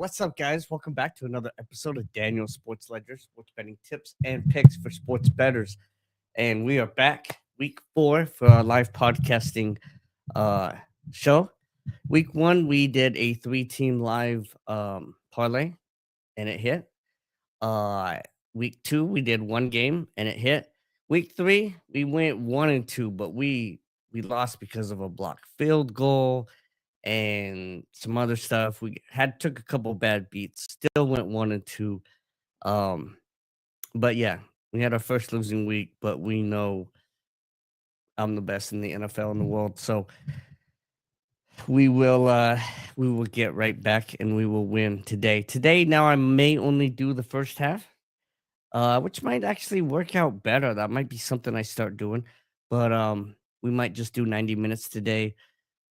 What's up, guys? Welcome back to another episode of Daniel Sports Ledger, sports betting tips and picks for sports bettors. And we are back week 4 for our live podcasting uh, show. Week 1, we did a 3-team live parlay, and it hit. Uh, Week 2, we did one game, and it hit. Week 3, we went 1 and 2, but we lost because of a blocked field goal and some other stuff. We had took a couple bad beats, still went 1 and 2. Um, but yeah, we had our first losing week, but we know I'm the best in the NFL in the world. So we will get right back and we will win today. Today now I may only do the first half, which might actually work out better. That might be something I start doing. But we might just do 90 minutes today.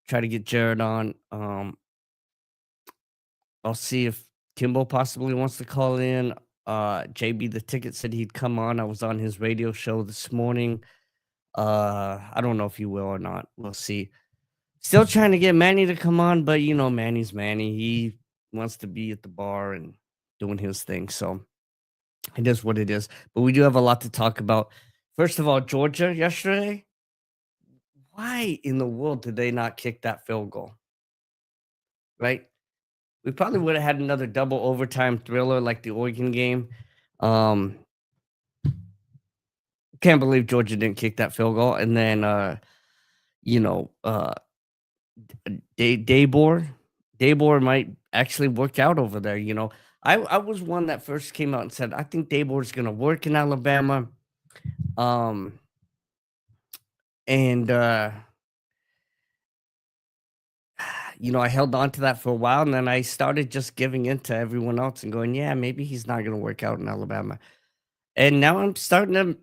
Try to get Jared on. I'll see if Kimbo possibly wants to call in. JB the Ticket said he'd come on. I was on his radio show this morning. I don't know if he will or not. We'll see. Still trying to get Manny to come on, but you know Manny's Manny. He wants to be at the bar and doing his thing. So it is what it is. But we do have a lot to talk about. First of all, Georgia yesterday. Why in the world did they not kick that field goal? Right? We probably would have had another double overtime thriller like the Oregon game. Um, can't believe Georgia didn't kick that field goal. And then, you know, Daybor might actually work out over there. You know, I was one that first came out and said I think Daybor's going to work in Alabama. And you know, I held on to that for a while, and then I started just giving in to everyone else and going, yeah, maybe he's not going to work out in Alabama. And now I'm starting to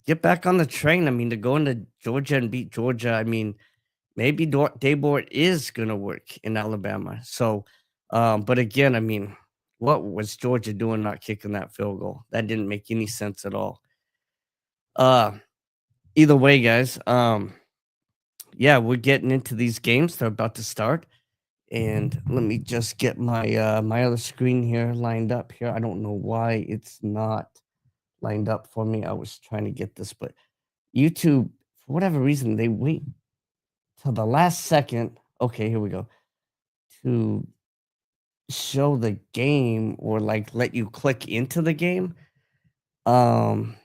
get back on the train. I mean, to go into Georgia and beat Georgia, I mean, maybe Daybor is going to work in Alabama. So, but again, I mean, what was Georgia doing not kicking that field goal? That didn't make any sense at all. Either way, guys, yeah, we're getting into these games. They're about to start. And let me just get my my other screen here lined up here. I don't know why it's not lined up for me. I was trying to get this, but YouTube, for whatever reason, they wait till the last second. Okay, here we go. To show the game or like let you click into the game. You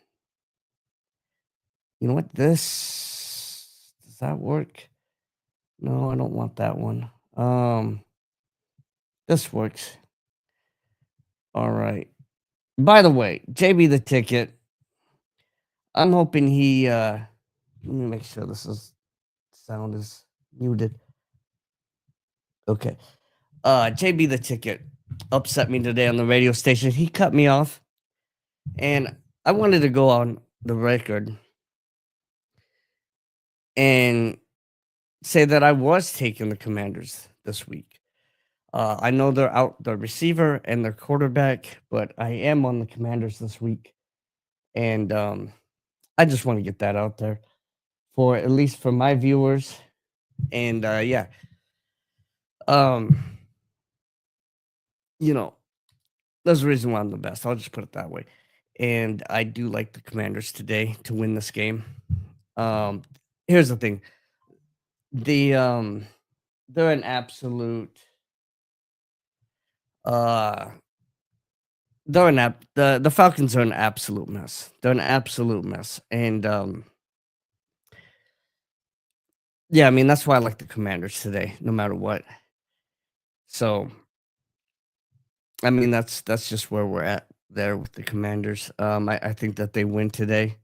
know what? This does that work? No, I don't want that one. This works. All right. By the way, JB the Ticket. I'm hoping he let me make sure sound is muted. Okay. JB the Ticket upset me today on the radio station. He cut me off. And I wanted to go on the record and say that I was taking the Commanders this week. I know they're out the receiver and their quarterback, but I am on the Commanders this week. And I just want to get that out there for at least for my viewers. And yeah. You know, there's a reason why I'm the best. I'll just put it that way. And I do like the Commanders today to win this game. Here's the thing. They're an absolute the Falcons are an absolute mess. They're an absolute mess. And yeah, I mean that's why I like the Commanders today, no matter what. So I mean that's just where we're at there with the Commanders. I think that they win today.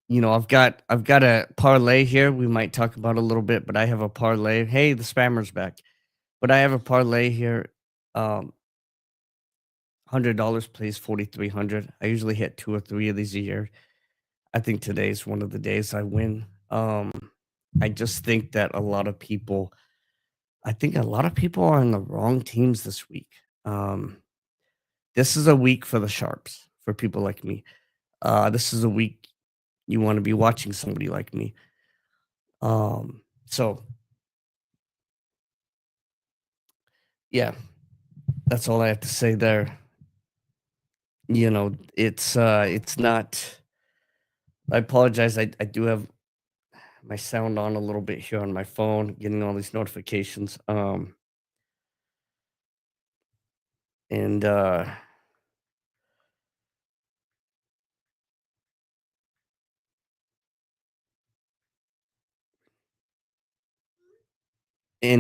You know, I've got a parlay here. We might talk about a little bit, but I have a parlay. Hey, the spammer's back. But I have a parlay here. $100 plays 4,300. I usually hit 2 or 3 of these a year. I think today's one of the days I win. I just think that I think a lot of people are on the wrong teams this week. This is a week for the sharps, for people like me. This is a week you want to be watching somebody like me. So yeah. That's all I have to say there. It's not. I apologize. I do have my sound on a little bit here on my phone, getting all these notifications. And and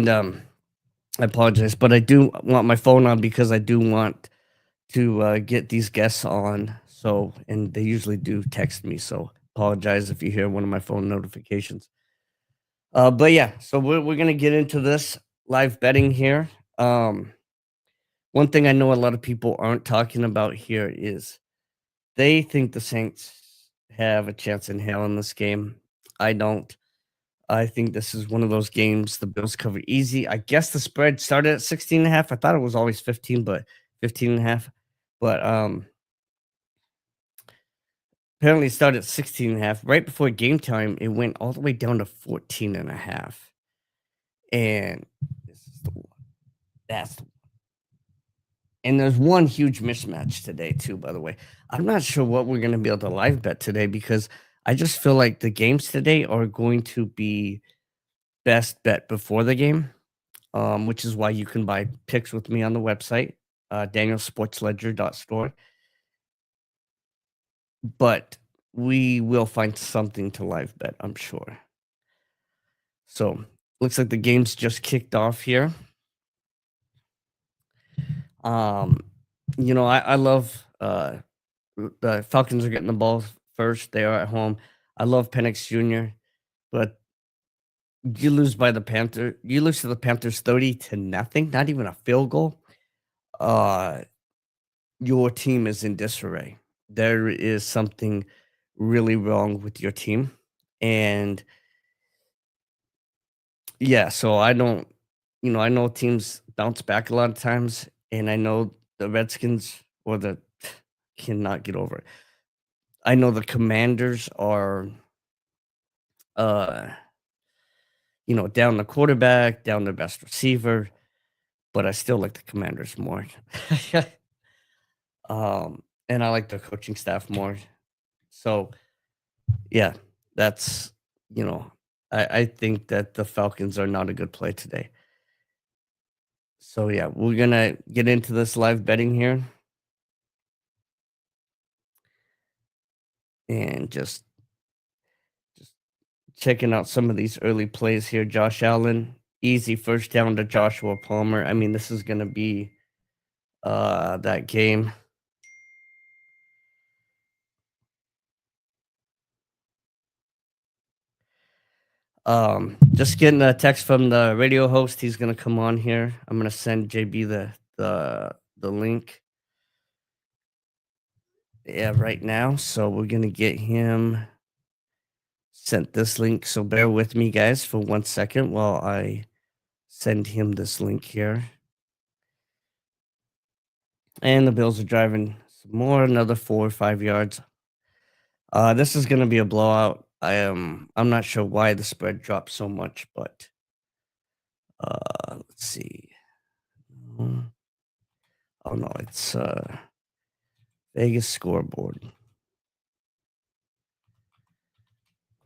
I apologize, but I do want my phone on because I do want to get these guests on. So, and they usually do text me. So, apologize if you hear one of my phone notifications. But yeah, so we're gonna get into this live betting here. One thing I know a lot of people aren't talking about here is they think the Saints have a chance in hell in this game. I don't. I think this is one of those games the Bills cover easy. I guess the spread started at 16 and a half. I thought it was always 15, but 15 and a half. But apparently it started at 16 and a half. Right before game time, it went all the way down to 14 and a half. And this is the one. That's the And there's one huge mismatch today too, by the way. I'm not sure what we're gonna be able to live bet today because I just feel like the games today are going to be best bet before the game, which is why you can buy picks with me on the website, danielsportsledger.store. But we will find something to live bet, I'm sure. So looks like the game's just kicked off here. Um, I love the Falcons are getting the ball first. They are at home. I love Penix Jr., but you lose to the Panthers 30-0, not even a field goal. Uh, your team is in disarray. There is something really wrong with your team. And yeah, so I know teams bounce back a lot of times, and I know the Redskins or the cannot get over it. I know the Commanders are, uh, down the quarterback, down their best receiver, but I still like the Commanders more. And I like the coaching staff more. So yeah, that's you know, I think that the Falcons are not a good play today. So yeah, we're gonna get into this live betting here and just checking out some of these early plays here. Josh Allen, easy first down to Joshua Palmer. I mean, this is gonna be that game. Just getting a text from the radio host. He's gonna come on here. I'm gonna send JB the link. Yeah, right now. So we're gonna get him sent this link. So bear with me, guys, for 1 second while I send him this link here. And the Bills are driving some more, another 4 or 5 yards. This is gonna be a blowout. I'm not sure why the spread dropped so much, but let's see. Oh no, it's Vegas scoreboard.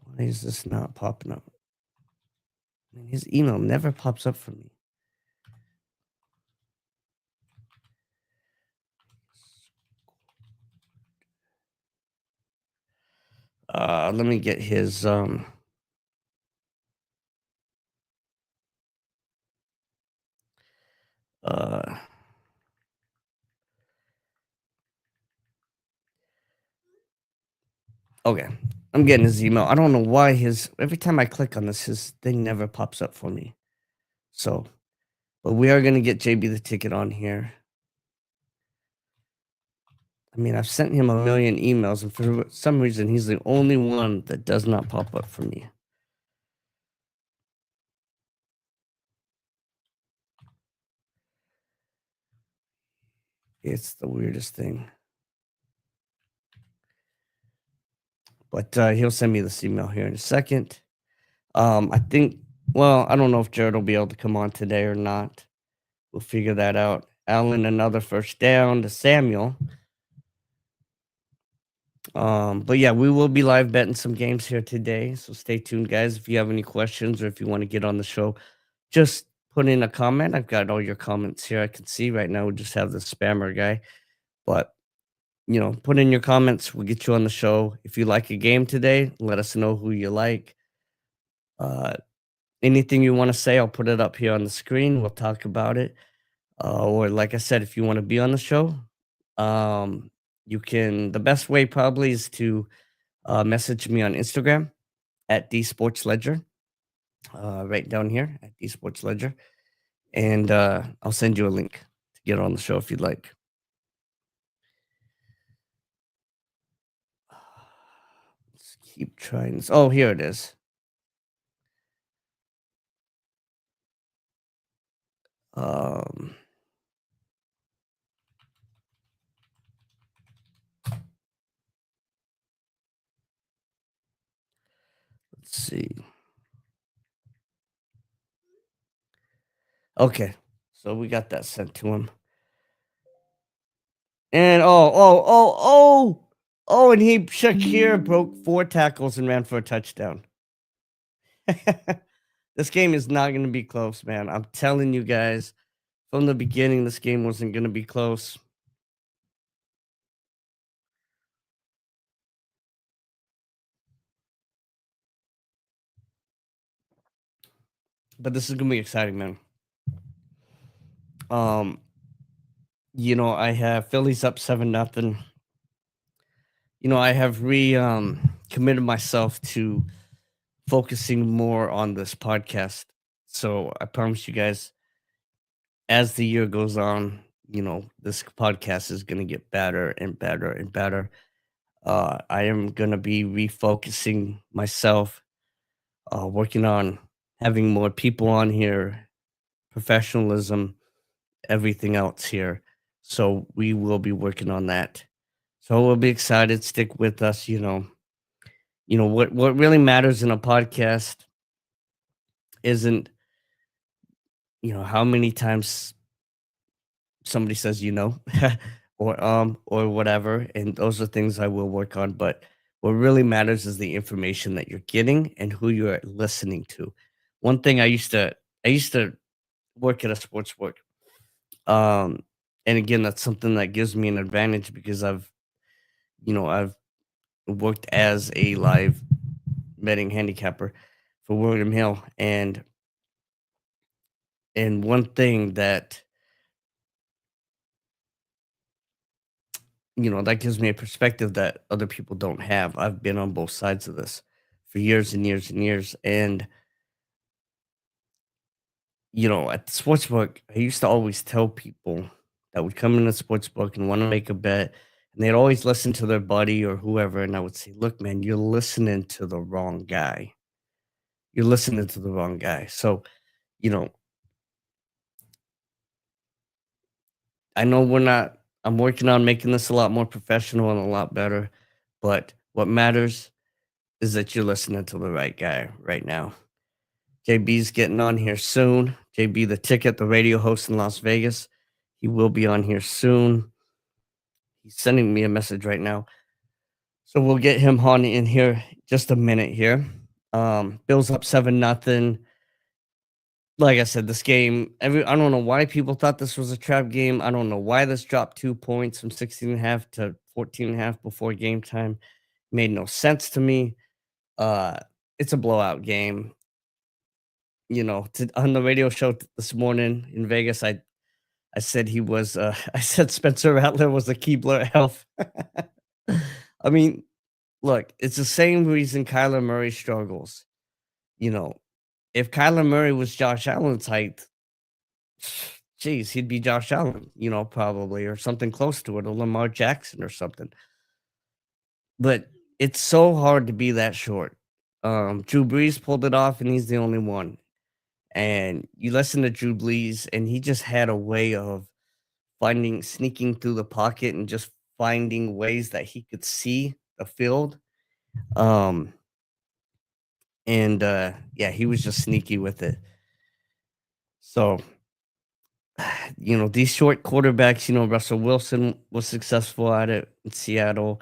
Why is this not popping up? I mean, his email never pops up for me. Let me get his uh okay. I'm getting his email. I don't know why his every time I click on this, his thing never pops up for me. So, but we are gonna get JB the ticket on here. I mean, I've sent him a million emails, and for some reason, he's the only one that does not pop up for me. It's the weirdest thing. But he'll send me this email here in a second. I think, well, I don't know if Jared will be able to come on today or not. We'll figure that out Allen another first down to Samuel. But yeah, we will be live betting some games here today. So stay tuned, guys. If you have any questions or if you want to get on the show, just put in a comment. I've got all your comments here. I can see right now we just have the spammer guy. But put in your comments. We'll get you on the show. If you like a game today, let us know who you like. Uh Anything you want to say, I'll put it up here on the screen. We'll talk about it. Or like I said, if you want to be on the show, um, you can. The best way probably is to message me on Instagram at dsportsledger, right down here at dsportsledger, and I'll send you a link to get on the show if you'd like. Let's keep trying this. Oh, here it is. Um, let's see. Okay, so we got that sent to him. And and he Shakir broke 4 tackles and ran for a touchdown. This game is not gonna be close, man. I'm telling you guys, from the beginning, this game wasn't gonna be close. But this is gonna be exciting, man. Um, I have Phillies up 7-0. I have committed myself to focusing more on this podcast. So I promise you guys, as the year goes on, this podcast is gonna get better and better and better. I am gonna be refocusing myself, working on having more people on here, professionalism, everything else here. So we will be working on that. So we'll be excited. Stick with us. What really matters in a podcast isn't how many times somebody says or whatever, and those are things I will work on. But what really matters is the information that you're getting and who you're listening to. One thing I used to work at a sports book. Um, and again, that's something that gives me an advantage because I've worked as a live betting handicapper for William Hill, and one thing that that gives me a perspective that other people don't have. I've been on both sides of this for years and years and years, and at the sports book, I used to always tell people that would come in the sports book and want to make a bet, and they'd always listen to their buddy or whoever, and I would say, "Look, man, you're listening to the wrong guy. You're listening to the wrong guy." So, you know, I know we're not. I'm working on making this a lot more professional and a lot better, but what matters is that you're listening to the right guy right now. JB's getting on here soon. JB, the ticket, the radio host in Las Vegas. He will be on here soon. He's sending me a message right now. So we'll get him on in here just a minute here. Bills up 7-0. Like I said, this game, I don't know why people thought this was a trap game. I don't know why this dropped 2 points from 16.5 to 14.5 before game time. Made no sense to me. Uh, it's a blowout game. On the radio show this morning in Vegas, I said he was I said Spencer Rattler was a Keebler elf. I mean, look, it's the same reason Kyler Murray struggles. You know, if Kyler Murray was Josh Allen's height, geez, he'd be Josh Allen, probably, or something close to it, or Lamar Jackson or something. But it's so hard to be that short. Drew Brees pulled it off, and he's the only one. And you listen to Drew Brees, and he just had a way of sneaking through the pocket and just finding ways that he could see the field. Um, and yeah, he was just sneaky with it. So these short quarterbacks, Russell Wilson was successful at it in Seattle.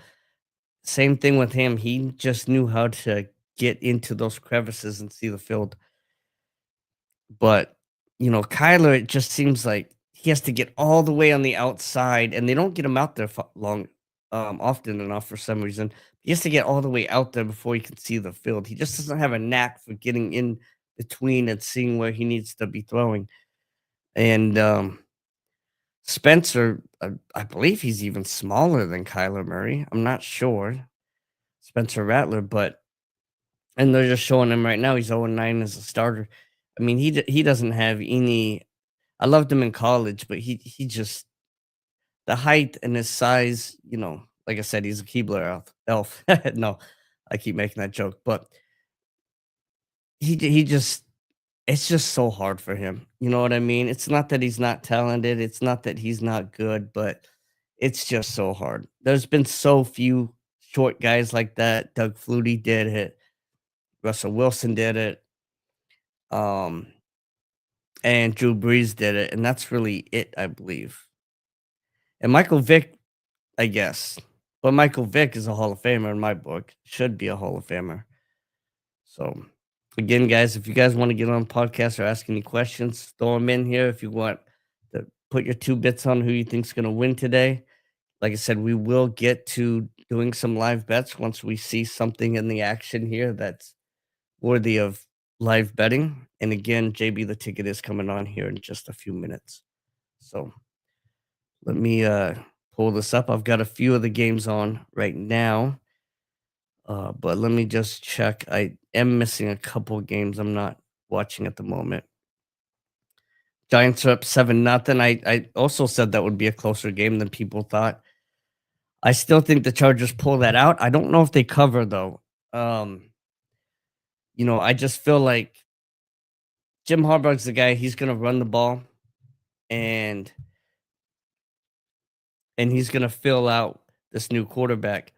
Same thing with him. He just knew how to get into those crevices and see the field. But, Kyler, it just seems like he has to get all the way on the outside, and they don't get him out there often enough for some reason. He has to get all the way out there before he can see the field. He just doesn't have a knack for getting in between and seeing where he needs to be throwing. And Spencer, I believe he's even smaller than Kyler Murray. I'm not sure. Spencer Rattler, but and they're just showing him right now. He's 0-9 as a starter. I mean, he doesn't have any. I loved him in college, but he just the height and his size. Like I said, he's a Keebler elf. No, I keep making that joke, but he just it's just so hard for him. You know what I mean? It's not that he's not talented. It's not that he's not good, but it's just so hard. There's been so few short guys like that. Doug Flutie did it. Russell Wilson did it. Um, and Drew Brees did it, and that's really it, I believe. And Michael Vick, I guess. But Michael Vick is a Hall of Famer in my book. Should be a Hall of Famer. So, again, guys, if you guys want to get on the podcast or ask any questions, throw them in here. If you want to put your 2 bits on who you think's going to win today, like I said, we will get to doing some live bets once we see something in the action here that's worthy of live betting. And again, JB, the ticket is coming on here in just a few minutes. So let me pull this up. I've got a few of the games on right now. But let me just check. I am missing a couple of games I'm not watching at the moment. Giants are up 7-0. I also said that would be a closer game than people thought. I still think the Chargers pull that out. I don't know if they cover though. I just feel like Jim Harbaugh's the guy. He's gonna run the ball, and he's gonna fill out this new quarterback,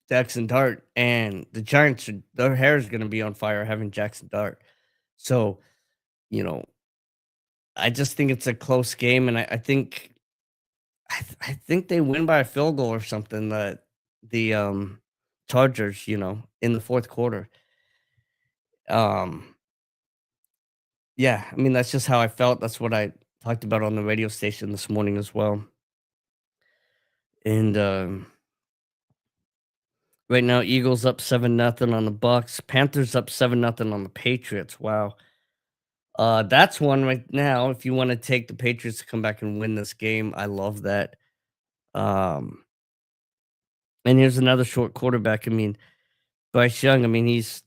Jackson Dart, and the Giants. Their hair is gonna be on fire having Jackson Dart. So, you know, I just think it's a close game, and I think I think they win by a field goal or something. The Chargers, in the fourth quarter. Um, yeah, I mean that's just how I felt. That's what I talked about on the radio station this morning as well. And right now, Eagles up 7-0 on the Bucks. Panthers up 7-0 on the Patriots. Wow. That's one right now. If you want to take the Patriots to come back and win this game, I love that. Um, and here's another short quarterback. I mean, Bryce Young. I mean, he's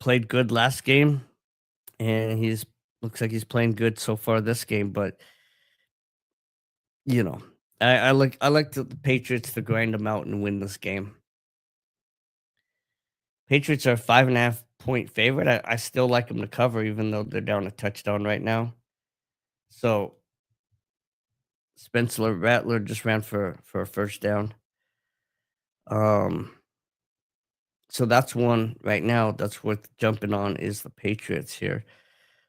played good last game, and he's looks like he's playing good so far this game. But you know, I like the Patriots to grind them out and win this game. Patriots are a 5.5 point favorite. I still like them to cover, even though they're down a touchdown right now. So Spencer Rattler just ran for a first down. Um, so that's one right now that's worth jumping on is the Patriots here.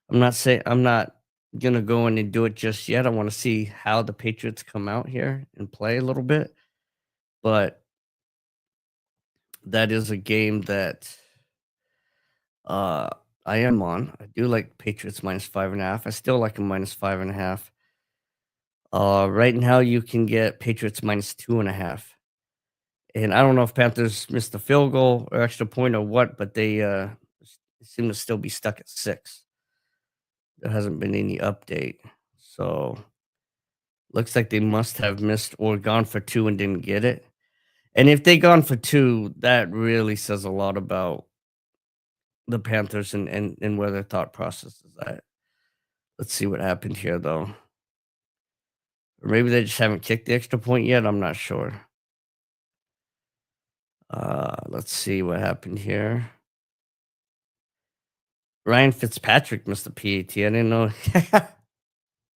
I'm not gonna go in and do it just yet. I want to see how the Patriots come out here and play a little bit, but that is a game that uh I am on. I do like Patriots minus 5.5. I still like them minus 5.5. Right now you can get Patriots minus 2.5. And I don't know if Panthers missed a field goal or extra point or what, but they seem to still be stuck at 6. There hasn't been any update. So looks like they must have missed or gone for 2 and didn't get it. And if they gone for 2, that really says a lot about the Panthers and where their thought process is at. Let's see what happened here though. Or maybe they just haven't kicked the extra point yet. I'm not sure. Let's see what happened here. Ryan Fitzpatrick missed the PAT. I didn't know.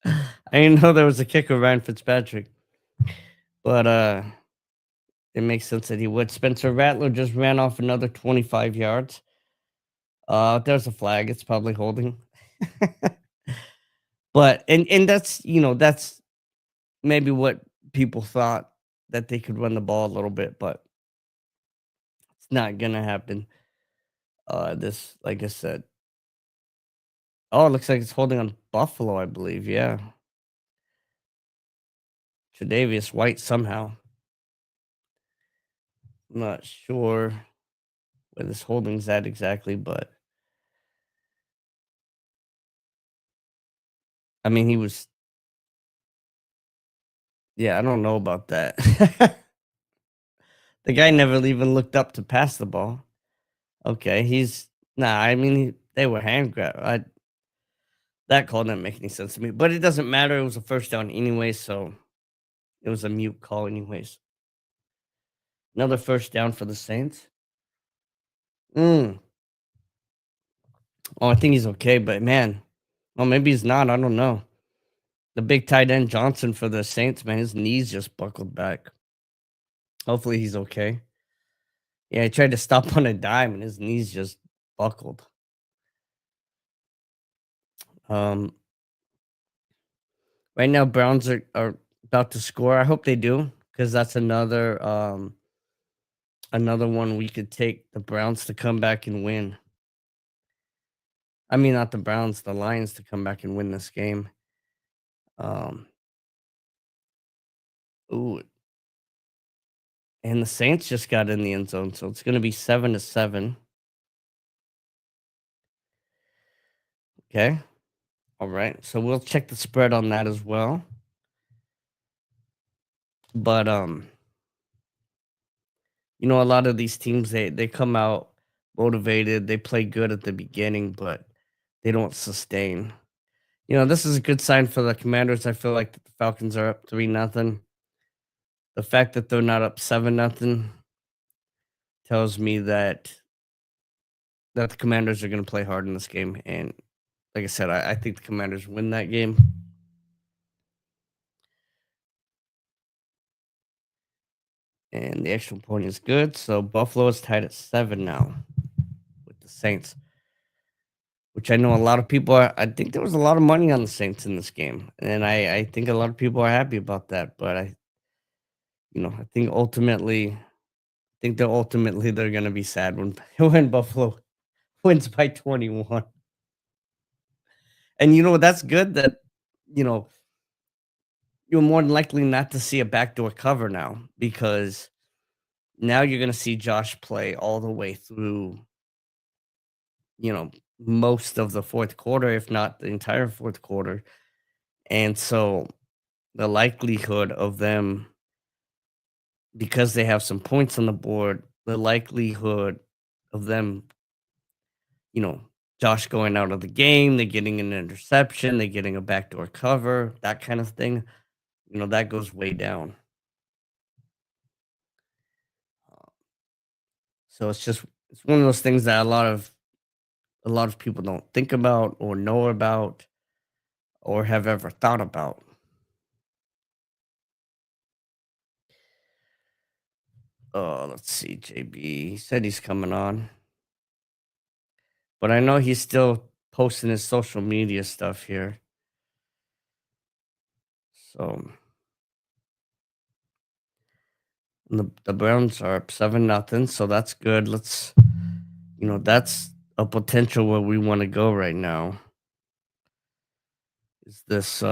I didn't know there was a kicker, Ryan Fitzpatrick. But it makes sense that he would. Spencer Rattler just ran off another 25 yards. There's a flag. It's probably holding. But and that's, that's maybe what people thought, that they could run the ball a little bit, but it's not gonna happen. This, like I said. Oh, it looks like it's holding on Buffalo, I believe. Yeah. Tre'Davious White somehow. I'm not sure where this holding's at exactly, but I mean, he was, yeah, I don't know about that. The guy never even looked up to pass the ball. Okay, nah, I mean, they were hand grab. That call didn't make any sense to me, but it doesn't matter. It was a first down anyway, so it was a mute call anyways. Another first down for the Saints. Mm. Oh, I think he's okay, but man, well, maybe he's not. I don't know. The big tight end Johnson for the Saints, man, his knees just buckled back. Hopefully he's okay. Yeah, he tried to stop on a dime and his knees just buckled. Um, right now Browns are about to score. I hope they do, because that's another one we could take the Browns to come back and win. I mean, not the Browns, the Lions to come back and win this game. Um, ooh, and the Saints just got in the end zone, so it's going to be 7-7. Okay. All right. So we'll check the spread on that as well. But a lot of these teams, they come out motivated, they play good at the beginning, but they don't sustain. This is a good sign for the Commanders. I feel like the Falcons are up 3-0. The fact that they're not up 7-0 tells me that the Commanders are going to play hard in this game. And like I said, I think the Commanders win that game. And the extra point is good. So Buffalo is tied at 7 now with the Saints, which I know a lot of people are. I think there was a lot of money on the Saints in this game. And I think a lot of people are happy about that. But I think they're going to be sad when when Buffalo wins by 21. And that's good that, you know, you're more than likely not to see a backdoor cover now, because now you're going to see Josh play all the way through, you know, most of the fourth quarter, if not the entire fourth quarter. And so the likelihood of them, because they have some points on the board, the likelihood of them, you know, Josh going out of the game, they getting an interception, they getting a backdoor cover, that kind of thing, that goes way down. So it's one of those things that a lot of people don't think about or know about or have ever thought about. Let's see, JB. He said he's coming on, but I know he's still posting his social media stuff here. So the Browns are up 7-0, so that's good. That's a potential where we want to go right now. Is this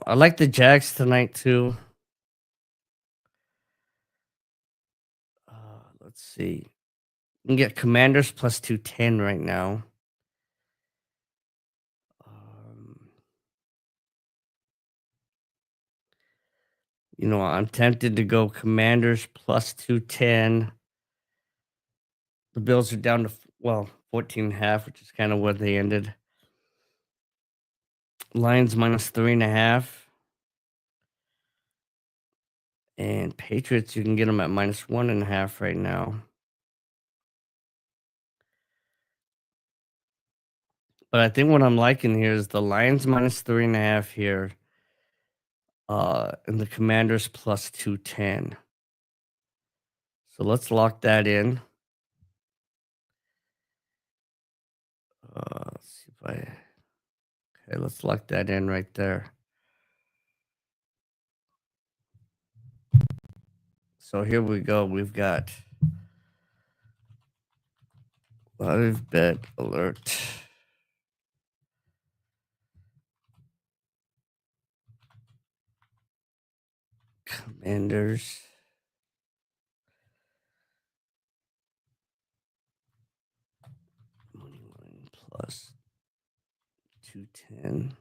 I like the Jags tonight too. Let's see. You can get Commanders plus 210 right now. Um, I'm tempted to go Commanders plus 210. The Bills are down to 14.5, which is kind of where they ended. Lions minus 3.5. And Patriots, you can get them at minus 1.5 right now. But I think what I'm liking here is the Lions minus 3.5 here. And the Commanders plus 210. So let's lock that in. Let's see if I. Okay, let's lock that in right there. So here we go. We've got live bet alert. Commanders. Money line plus 210.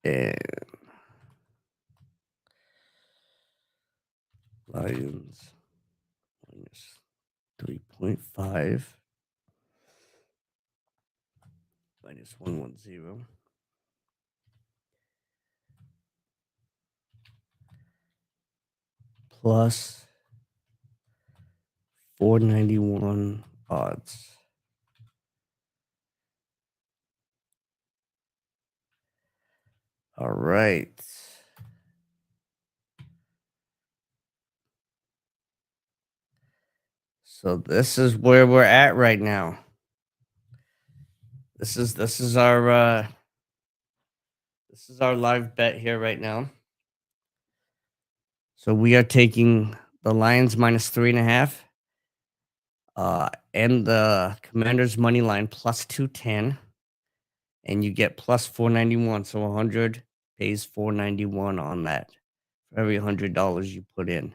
And Lions minus 3.5 minus 110 plus 491 odds. All right. So this is where we're at right now. This is our live bet here right now. So we are taking the Lions minus 3.5, and the Commanders money line plus 210, and you get plus 491. So 100 pays 491 on that for every $100 you put in.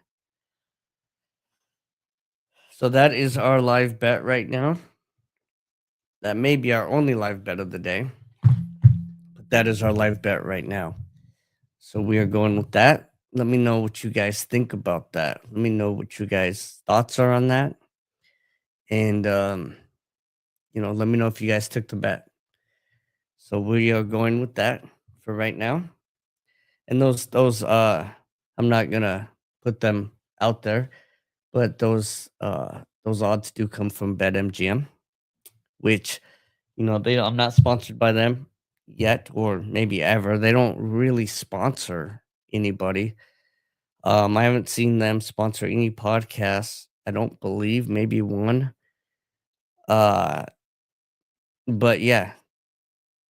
So that is our live bet right now. That may be our only live bet of the day, but that is our live bet right now. So we are going with that. Let me know what you guys think about that. Let me know what you guys' thoughts are on that. And, let me know if you guys took the bet. So we are going with that for right now. And those I'm not gonna put them out there, but those odds do come from BetMGM, which I'm not sponsored by them yet, or maybe ever. They don't really sponsor anybody. I haven't seen them sponsor any podcasts. I don't believe, maybe one. Uh, but yeah,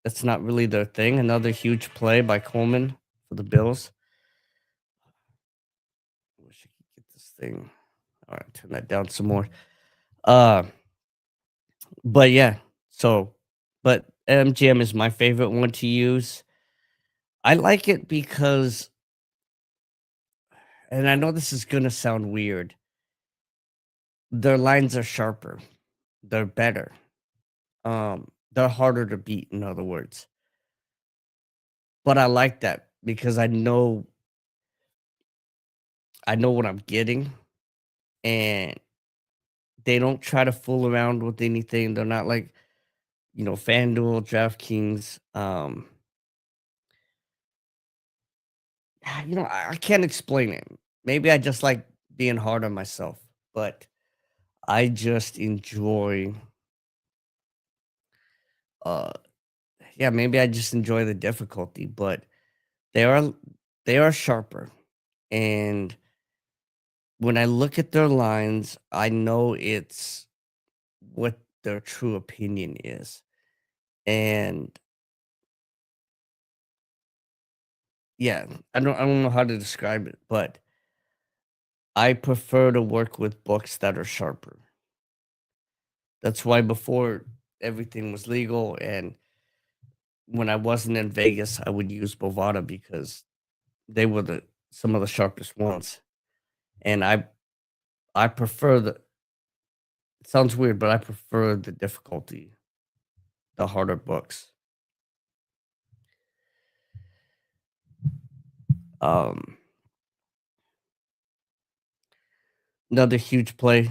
that's not really their thing. Another huge play by Coleman for the Bills. I wish I could get this thing. All right, turn that down some more. Uh, but yeah, but MGM is my favorite one to use. I like it because, and I know this is gonna sound weird, their lines are sharper, they're better. They're harder to beat, in other words. But I like that because I know what I'm getting, and they don't try to fool around with anything. They're not like, FanDuel, DraftKings. I can't explain it. Maybe I just like being hard on myself, but I just enjoy uh yeah, maybe I just enjoy the difficulty, but they are they are sharper. And when I look at their lines, I know it's what their true opinion is. And yeah, I don't know how to describe it, but I prefer to work with books that are sharper. That's why before everything was legal and when I wasn't in Vegas, I would use Bovada because they were some of the sharpest ones. And I prefer it sounds weird, but I prefer the difficulty, the harder books. Um Another huge play,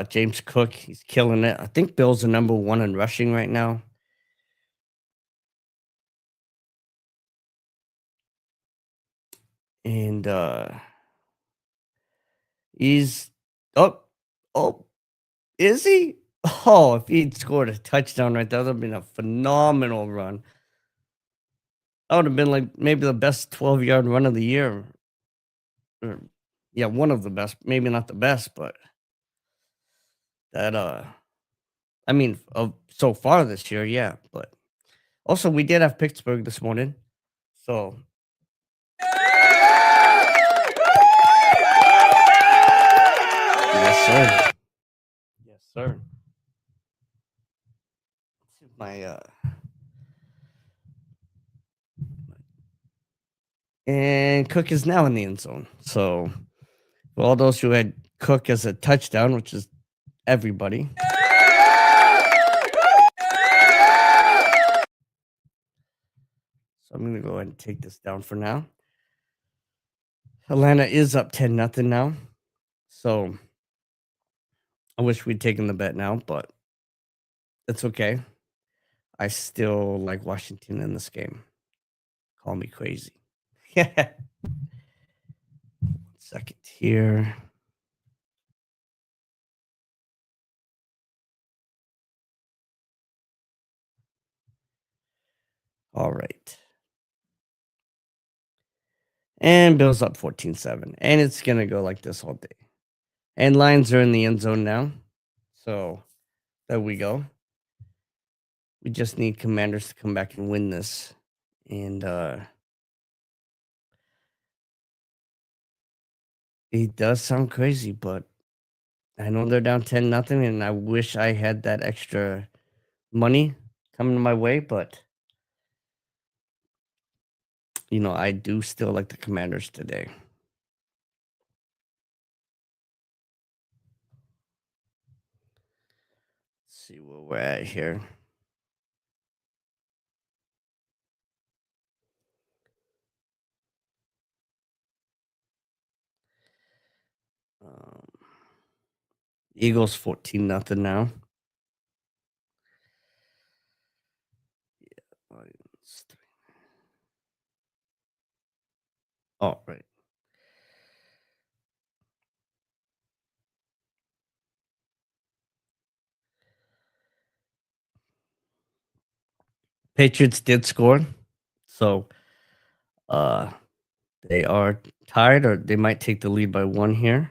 James Cook, he's killing it. I think Bill's the number 1 in rushing right now. And he's oh, oh, is he? Oh, if he'd scored a touchdown right there, that would have been a phenomenal run. That would have been like maybe the best 12-yard run of the year. Or, yeah, one of the best, maybe not the best, but that I mean, so far this year, yeah. But also, we did have Pittsburgh this morning. So, yes, sir. Yes, sir. My and Cook is now in the end zone. So, for all those who had Cook as a touchdown, which is everybody. So I'm gonna go ahead and take this down for now. Atlanta is up 10-0 now. So I wish we'd taken the bet now, but it's okay. I still like Washington in this game. Call me crazy. Yeah. Second here. All right. And Bills up 14-7. And it's going to go like this all day. And Lions are in the end zone now. So there we go. We just need Commanders to come back and win this. And it does sound crazy, but I know they're down 10-0, and I wish I had that extra money coming my way, but I do still like the Commanders today. Let's see where we're at here. Um, Eagles 14-0 now. Lions 3. Oh, right. Patriots did score, so they are tied, or they might take the lead by 1 here.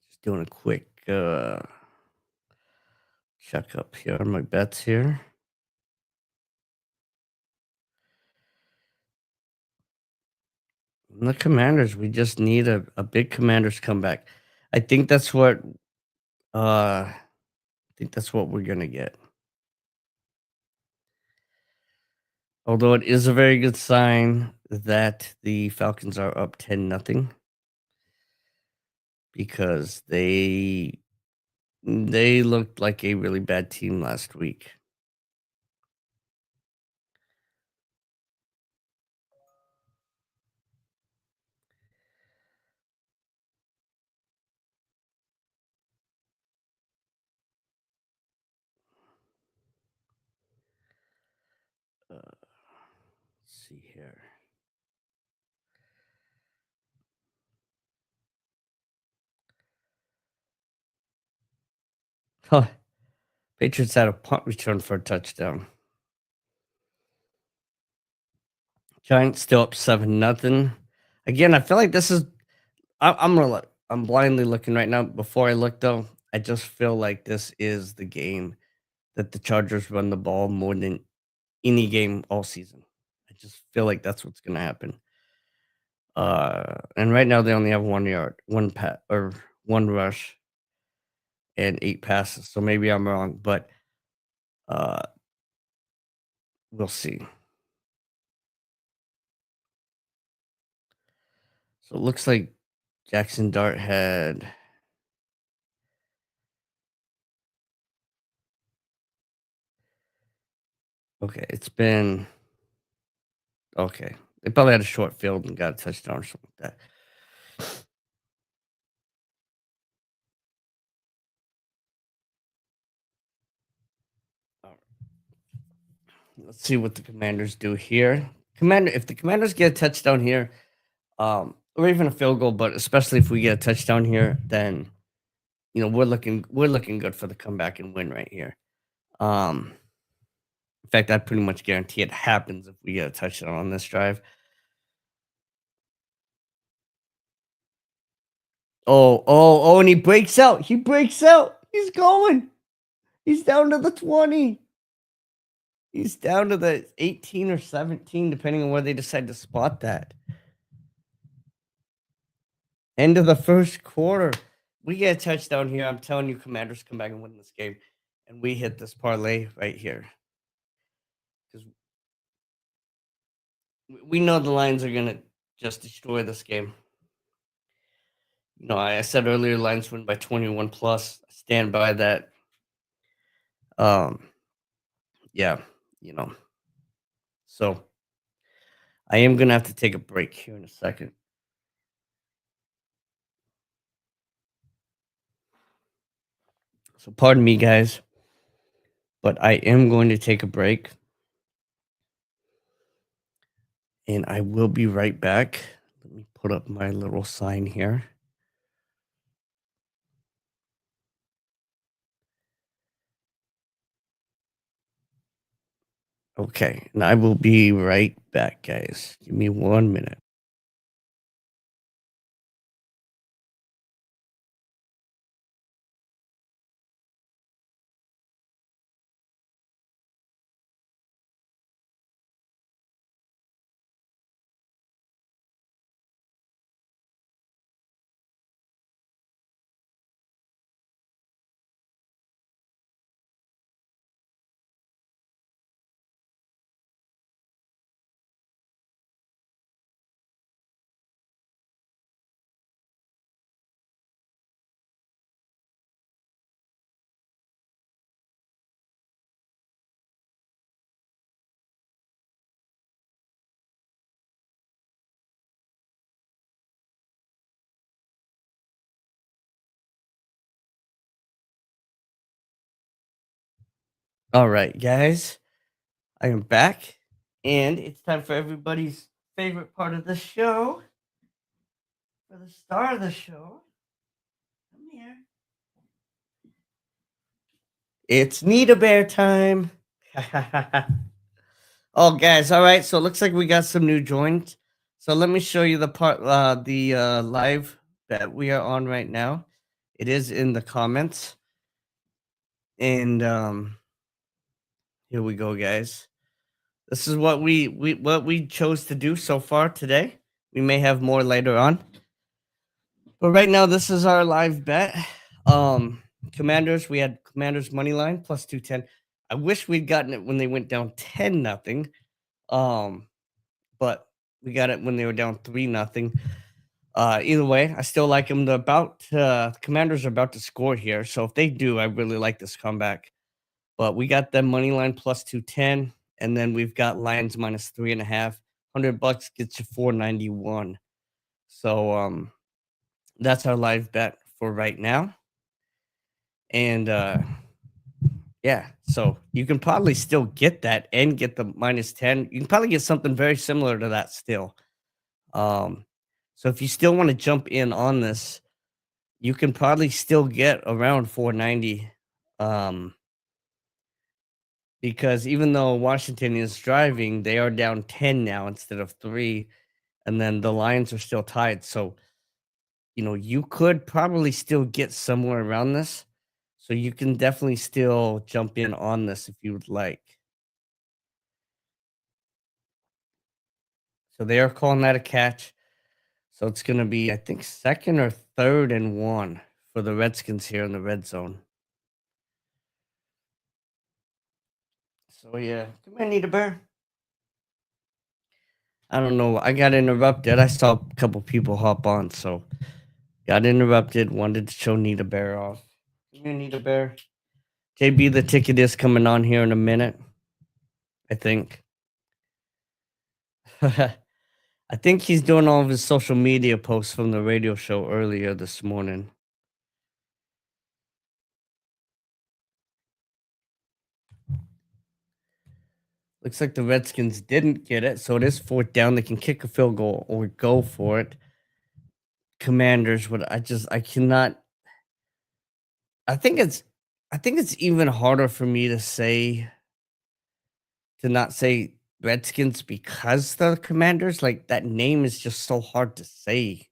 Just doing a quick check up here on my bets here. And the Commanders, we just need a big Commanders comeback. I think that's what we're gonna get. Although it is a very good sign that the Falcons are up 10-0, because they looked like a really bad team last week. Let's see here. Huh. Patriots had a punt return for a touchdown. Giants still up 7-0. Again, I feel like this is. I'm blindly looking right now. Before I look though, I just feel like this is the game that the Chargers run the ball more than any game all season. I just feel like that's what's gonna happen. And right now they only have 1 yard, one pat or one rush and 8 passes. So maybe I'm wrong, but uh, we'll see. So it looks like Jackson Dart had. Okay, it's been okay. They probably had a short field and got a touchdown or something like that. All right. Let's see what the Commanders do here. If the Commanders get a touchdown here, or even a field goal, but especially if we get a touchdown here, then we're looking good for the comeback and win right here. In fact, I pretty much guarantee it happens if we get a touchdown on this drive. And he breaks out. He breaks out. He's going. He's down to the 20. He's down to the 18 or 17, depending on where they decide to spot that. End of the first quarter. We get a touchdown here. I'm telling you, Commanders come back and win this game. And we hit this parlay right here. Because we know the Lions are going to just destroy this game. You know, I said earlier, Lions win by 21 plus. I stand by that. Yeah, you know. So I am going to have to take a break here in a second. So pardon me, guys, but I am going to take a break. And I will be right back. Let me put up my little sign here. Okay, and I will be right back, guys. Give me 1 minute. All right, guys, I am back, and it's time for everybody's favorite part of the show. For the star of the show, come here. It's Need a Bear time. Oh, guys, all right. So it looks like we got some new joins. So let me show you the live that we are on right now. It is in the comments, and here we go, guys. This is what we chose to do so far today. We may have more later on, but right now this is our live bet. Commanders. We had Commanders money line plus 210. I wish we'd gotten it when they went down 10-0. But we got it when they were down 3-0. Either way, I still like them. Commanders are about to score here, so if they do, I really like this comeback. But we got them money line plus 210, and then we've got Lions minus 3.5. $100 gets you 491. So that's our live bet for right now. And yeah, so you can probably still get that and get the minus 10. You can probably get something very similar to that still. So if you still want to jump in on this, you can probably still get around 490. Because even though Washington is driving, they are down 10 now instead of 3, and then the Lions are still tied. So, you know, you could probably still get somewhere around this. So you can definitely still jump in on this if you would like. So they are calling that a catch. So it's going to be, I think, second or third and 1 for the Redskins here in the red zone. So yeah, come here, Need a Bear. I don't know. I got interrupted. I saw a couple people hop on, so got interrupted. Wanted to show Need a Bear off. Come here, Need a Bear. JB, the ticket is coming on here in a minute. I think. I think he's doing all of his social media posts from the radio show earlier this morning. Looks like the Redskins didn't get it, so it is 4th down. They can kick a field goal or go for it. Commanders, I cannot. I think it's even harder for me to not say Redskins because the Commanders, like that name is just so hard to say,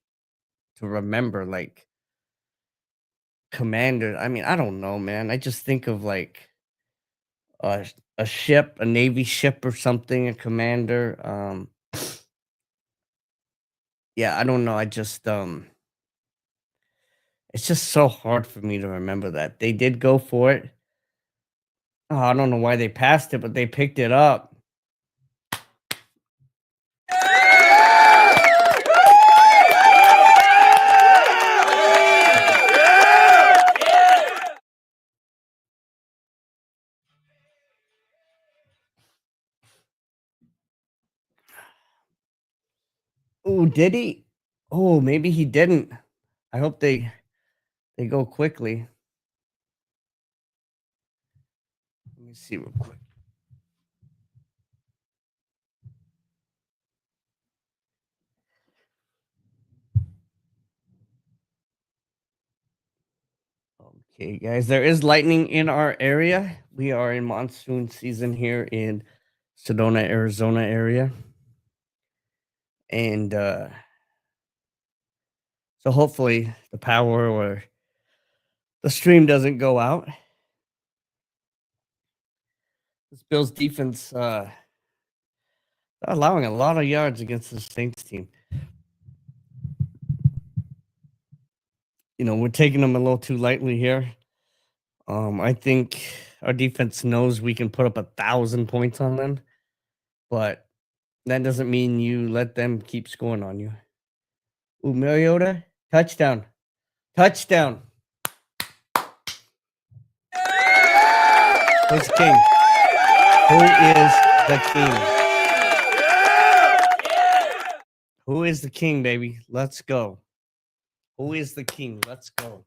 to remember. Like commander. I mean, I don't know, man. I just think of like a ship, a navy ship or something, a commander. Yeah, I don't know. It's just so hard for me to remember that. They did go for it. Oh, I don't know why they passed it, but they picked it up. Oh, did he? Oh, maybe he didn't. I hope they go quickly. Let me see real quick. Okay, guys, there is lightning in our area. We are in monsoon season here in Sedona, Arizona area. And so hopefully the power or the stream doesn't go out. This Bills defense allowing a lot of yards against the Saints team. You know, we're taking them a little too lightly here. I think our defense knows we can put up 1,000 points on them, but that doesn't mean you let them keep scoring on you. Ooh, Mariota, touchdown. Touchdown. Who's the king? Who is the king? Who is the king, baby? Let's go. Who is the king? Let's go.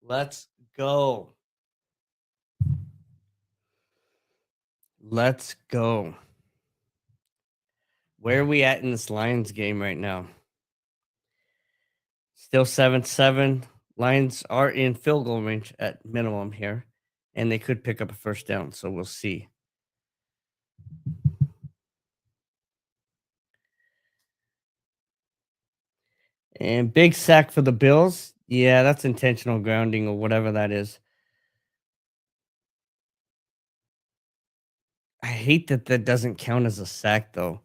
Let's go. Let's go. Where are we at in this Lions game right now? Still 7-7. Lions are in field goal range at minimum here, and they could pick up a first down, so we'll see. And big sack for the Bills. Yeah, that's intentional grounding or whatever that is. I hate that that doesn't count as a sack, though.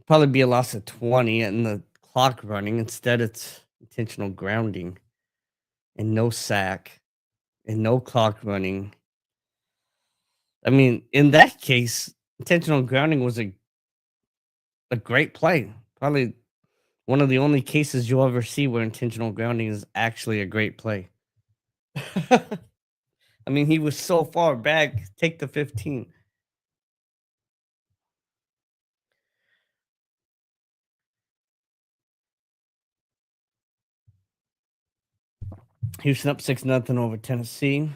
Probably be a loss of 20 and the clock running. Instead, it's intentional grounding and no sack and no clock running. I mean, in that case, intentional grounding was a great play. Probably one of the only cases you'll ever see where intentional grounding is actually a great play. I mean, he was so far back. Take the 15. Houston up 6-0 over Tennessee.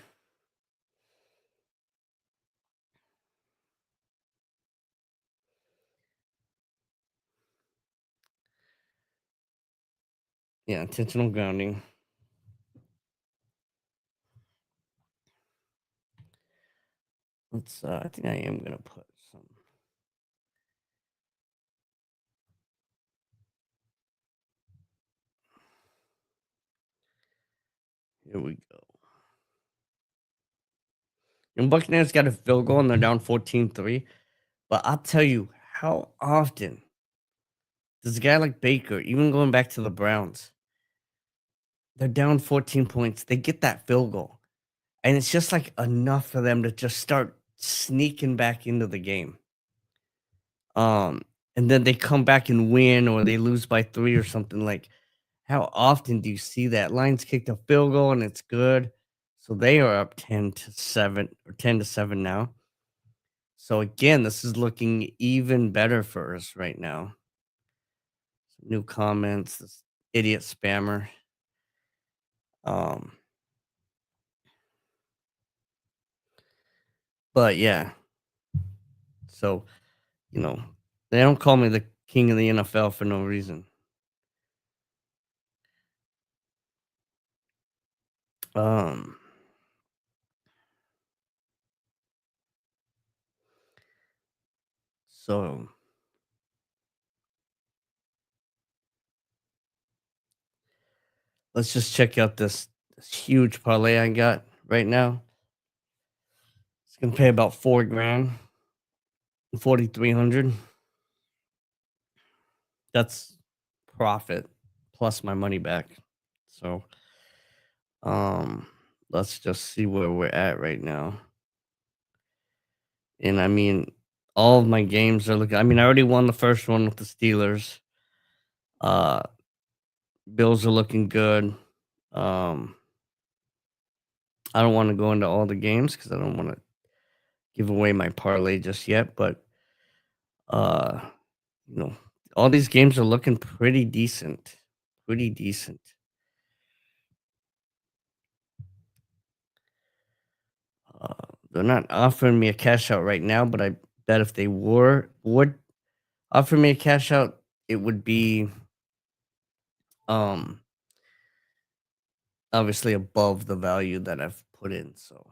Yeah, intentional grounding. Let's I think I am gonna put some. Here we go. And Buccaneers got a field goal and they're down 14-3. But I'll tell you, how often does a guy like Baker, even going back to the Browns, they're down 14 points. They get that field goal. And it's just like enough for them to just start sneaking back into the game. Um, and then they come back and win or they lose by 3 or something. Like, how often do you see that? Lions kicked a field goal and it's good. So they are up 10-7 or 10-7 now. So again, this is looking even better for us right now. Some new comments, this idiot spammer. Um, but yeah. So, you know, they don't call me the king of the NFL for no reason. Um, so Let's just check out this huge parlay I got right now. It's gonna pay about 4 grand, 4,300. That's profit plus my money back. So, um, let's just see where we're at right now. And I mean, all of my games are looking. I mean, I already won the first one with the Steelers. Uh, Bills are looking good. Um, I don't want to go into all the games because I don't want to give away my parlay just yet. But uh, you know, all these games are looking pretty decent. Pretty decent. Uh, they're not offering me a cash out right now, but I bet if they would offer me a cash out, it would be um obviously above the value that I've put in. So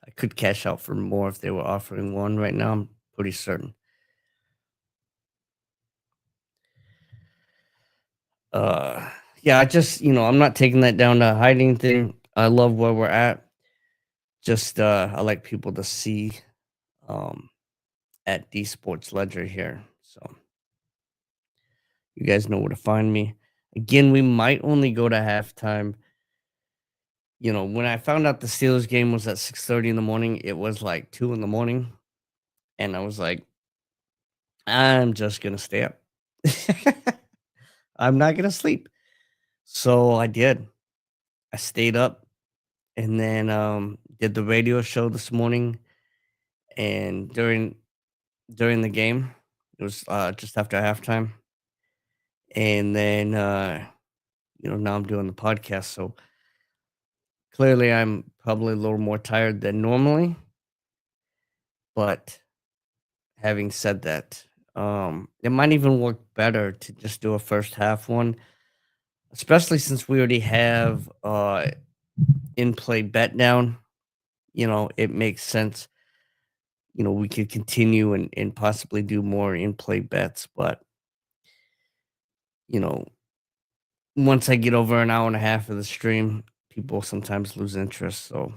I could cash out for more if they were offering one right now. I'm pretty certain. Uh yeah, I just I'm not taking that down to hiding thing. I love where we're at. Just I like people to see um at D Sports Ledger here. So you guys know where to find me. Again, we might only go to halftime. When I found out the Steelers game was at 6:30 in the morning, it was like 2 in the morning, and I was like, "I'm just gonna stay up. I'm not gonna sleep." So I did. I stayed up and then did the radio show this morning, and during the game, it was just after halftime, and then now I'm doing the podcast. So clearly, I'm probably a little more tired than normally, but having said that, it might even work better to just do a first half one, especially since we already have in play bet down. It makes sense. We could continue and possibly do more in play bets, but you know, once I get over an hour and a half of the stream, people sometimes lose interest. So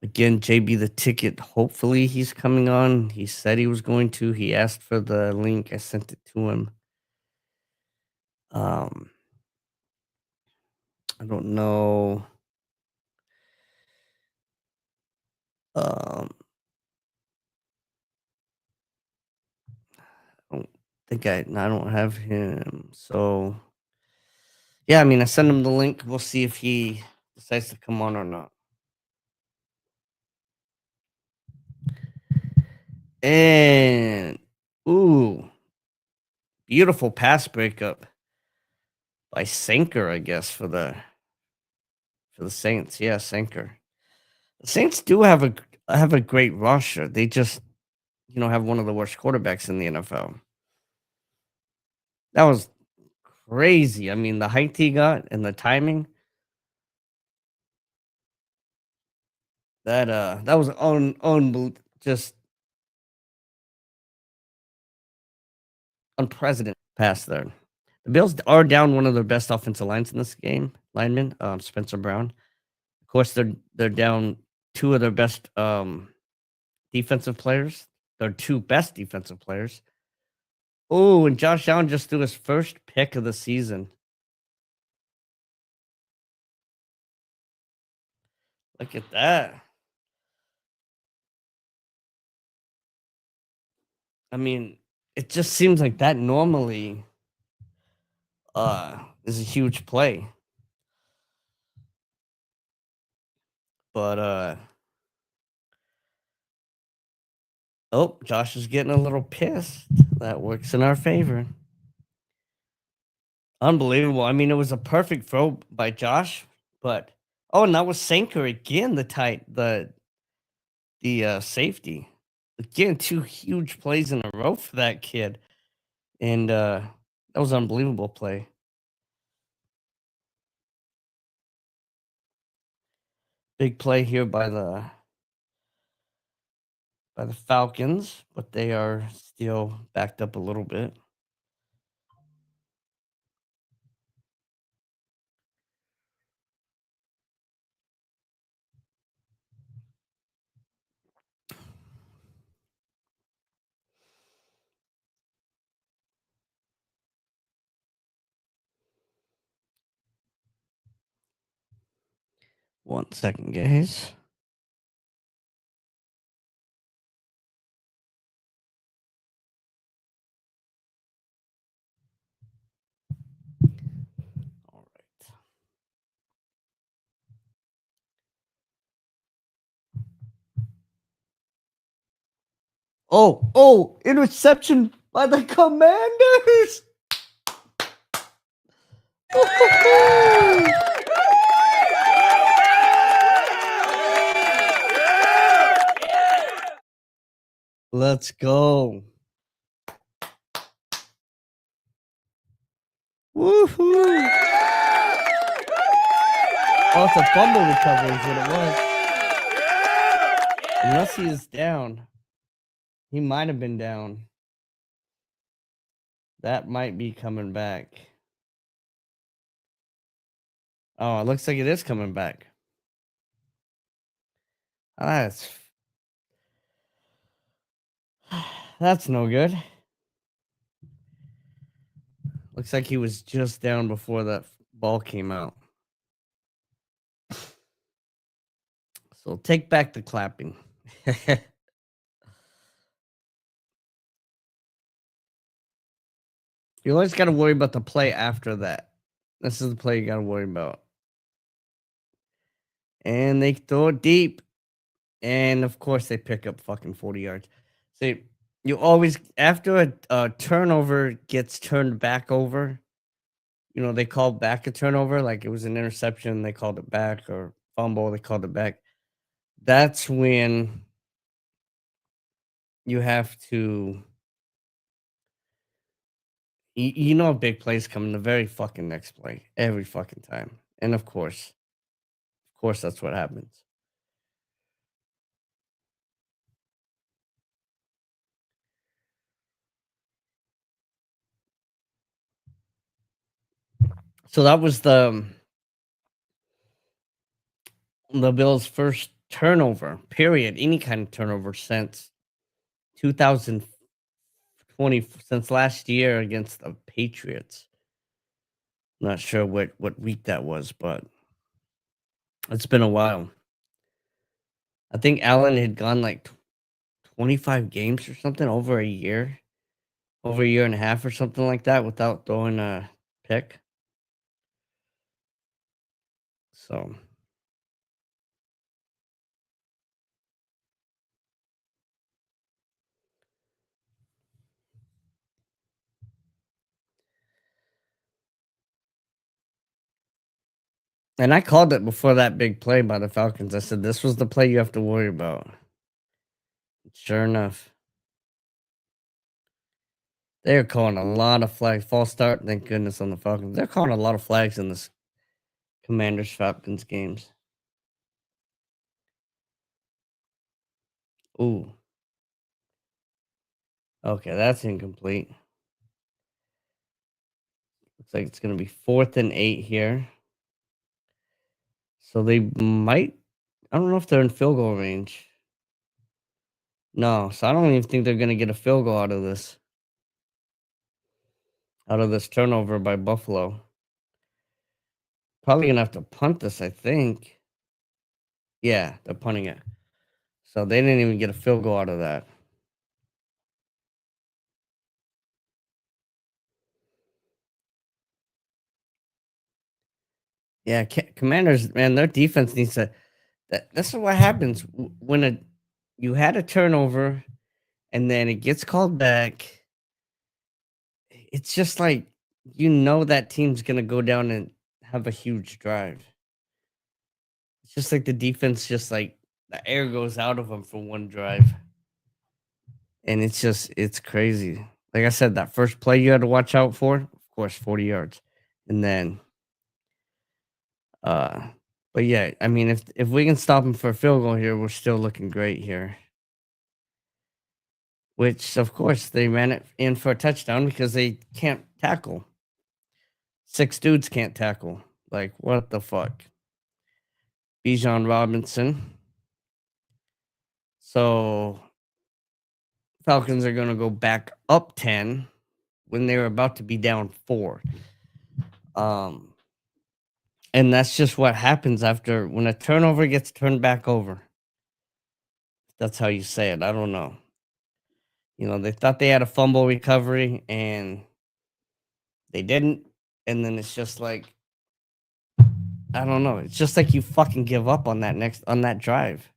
again, JB the ticket, hopefully he's coming on. He said he was going to. He asked for the link. I sent it to him. Um, I don't know. Um, I don't I don't have him. So yeah, I mean, I send him the link. We'll see if he decides to come on or not. And ooh, beautiful pass breakup by Sanker, I guess, for the Saints. Yeah, Sanker. The Saints do have a great roster. They just have one of the worst quarterbacks in the NFL. That was crazy. I mean, the height he got and the timing, that was just unprecedented pass there. The Bills are down one of their best offensive lines in this game, lineman, Spencer Brown. Of course, they're down two of their best defensive players. Their two best defensive players. Oh, and Josh Allen just threw his first pick of the season. Look at that. I mean, it just seems like that normally is a huge play. But oh, Josh is getting a little pissed. That works in our favor. Unbelievable. I mean, it was a perfect throw by Josh, but oh, and that was Sanker again, the safety. Again, two huge plays in a row for that kid. And that was an unbelievable play. Big play here by the Falcons, but they are still backed up a little bit. 1 second, guys. All right. Oh, interception by the Commanders. Let's go. Woohoo. Oh, it's a fumble recovery is what it was. Unless he is down. He might have been down. That might be coming back. Oh, it looks like it is coming back. That's no good. Looks like he was just down before that ball came out. So take back the clapping. You always got to worry about the play after that. This is the play you got to worry about. And they throw it deep. And of course, they pick up fucking 40 yards. See, you always, after a turnover gets turned back over, they called back a turnover, like it was an interception, they called it back, or fumble, they called it back. That's when you have to, a big play's coming the very fucking next play, every fucking time. And of course, that's what happens. So that was the Bills' first turnover, period, any kind of turnover since 2020, since last year against the Patriots. Not sure what week that was, but it's been a while. I think Allen had gone like 25 games or something, over a year and a half or something like that without throwing a pick. So and I called it before that big play by the Falcons. I said this was the play you have to worry about. Sure enough. They're calling a lot of flags. False start, thank goodness, on the Falcons. They're calling a lot of flags in this Commanders Falcons games. Ooh. Okay, that's incomplete. Looks like it's going to be 4th and 8 here. So they might. I don't know if they're in field goal range. No, so I don't even think they're going to get a field goal out of this. Out of this turnover by Buffalo. Probably going to have to punt this, I think. Yeah, they're punting it. So they didn't even get a field goal out of that. Yeah, Commanders, man, their defense needs to. That's what happens when you had a turnover and then it gets called back. It's just like that team's gonna go down and have a huge drive. It's just like the defense, just like the air goes out of them for one drive, and it's crazy. Like I said, that first play you had to watch out for, of course, 40 yards, and then, but yeah, I mean, if we can stop them for a field goal here, we're still looking great here. Which, of course, they ran it in for a touchdown because they can't tackle. 6 dudes can't tackle. Like, what the fuck? Bijan Robinson. So, Falcons are going to go back up 10 when they were about to be down 4. And that's just what happens after when a turnover gets turned back over. That's how you say it. I don't know. They thought they had a fumble recovery and they didn't. And then it's just like, I don't know. It's just like you fucking give up on that drive.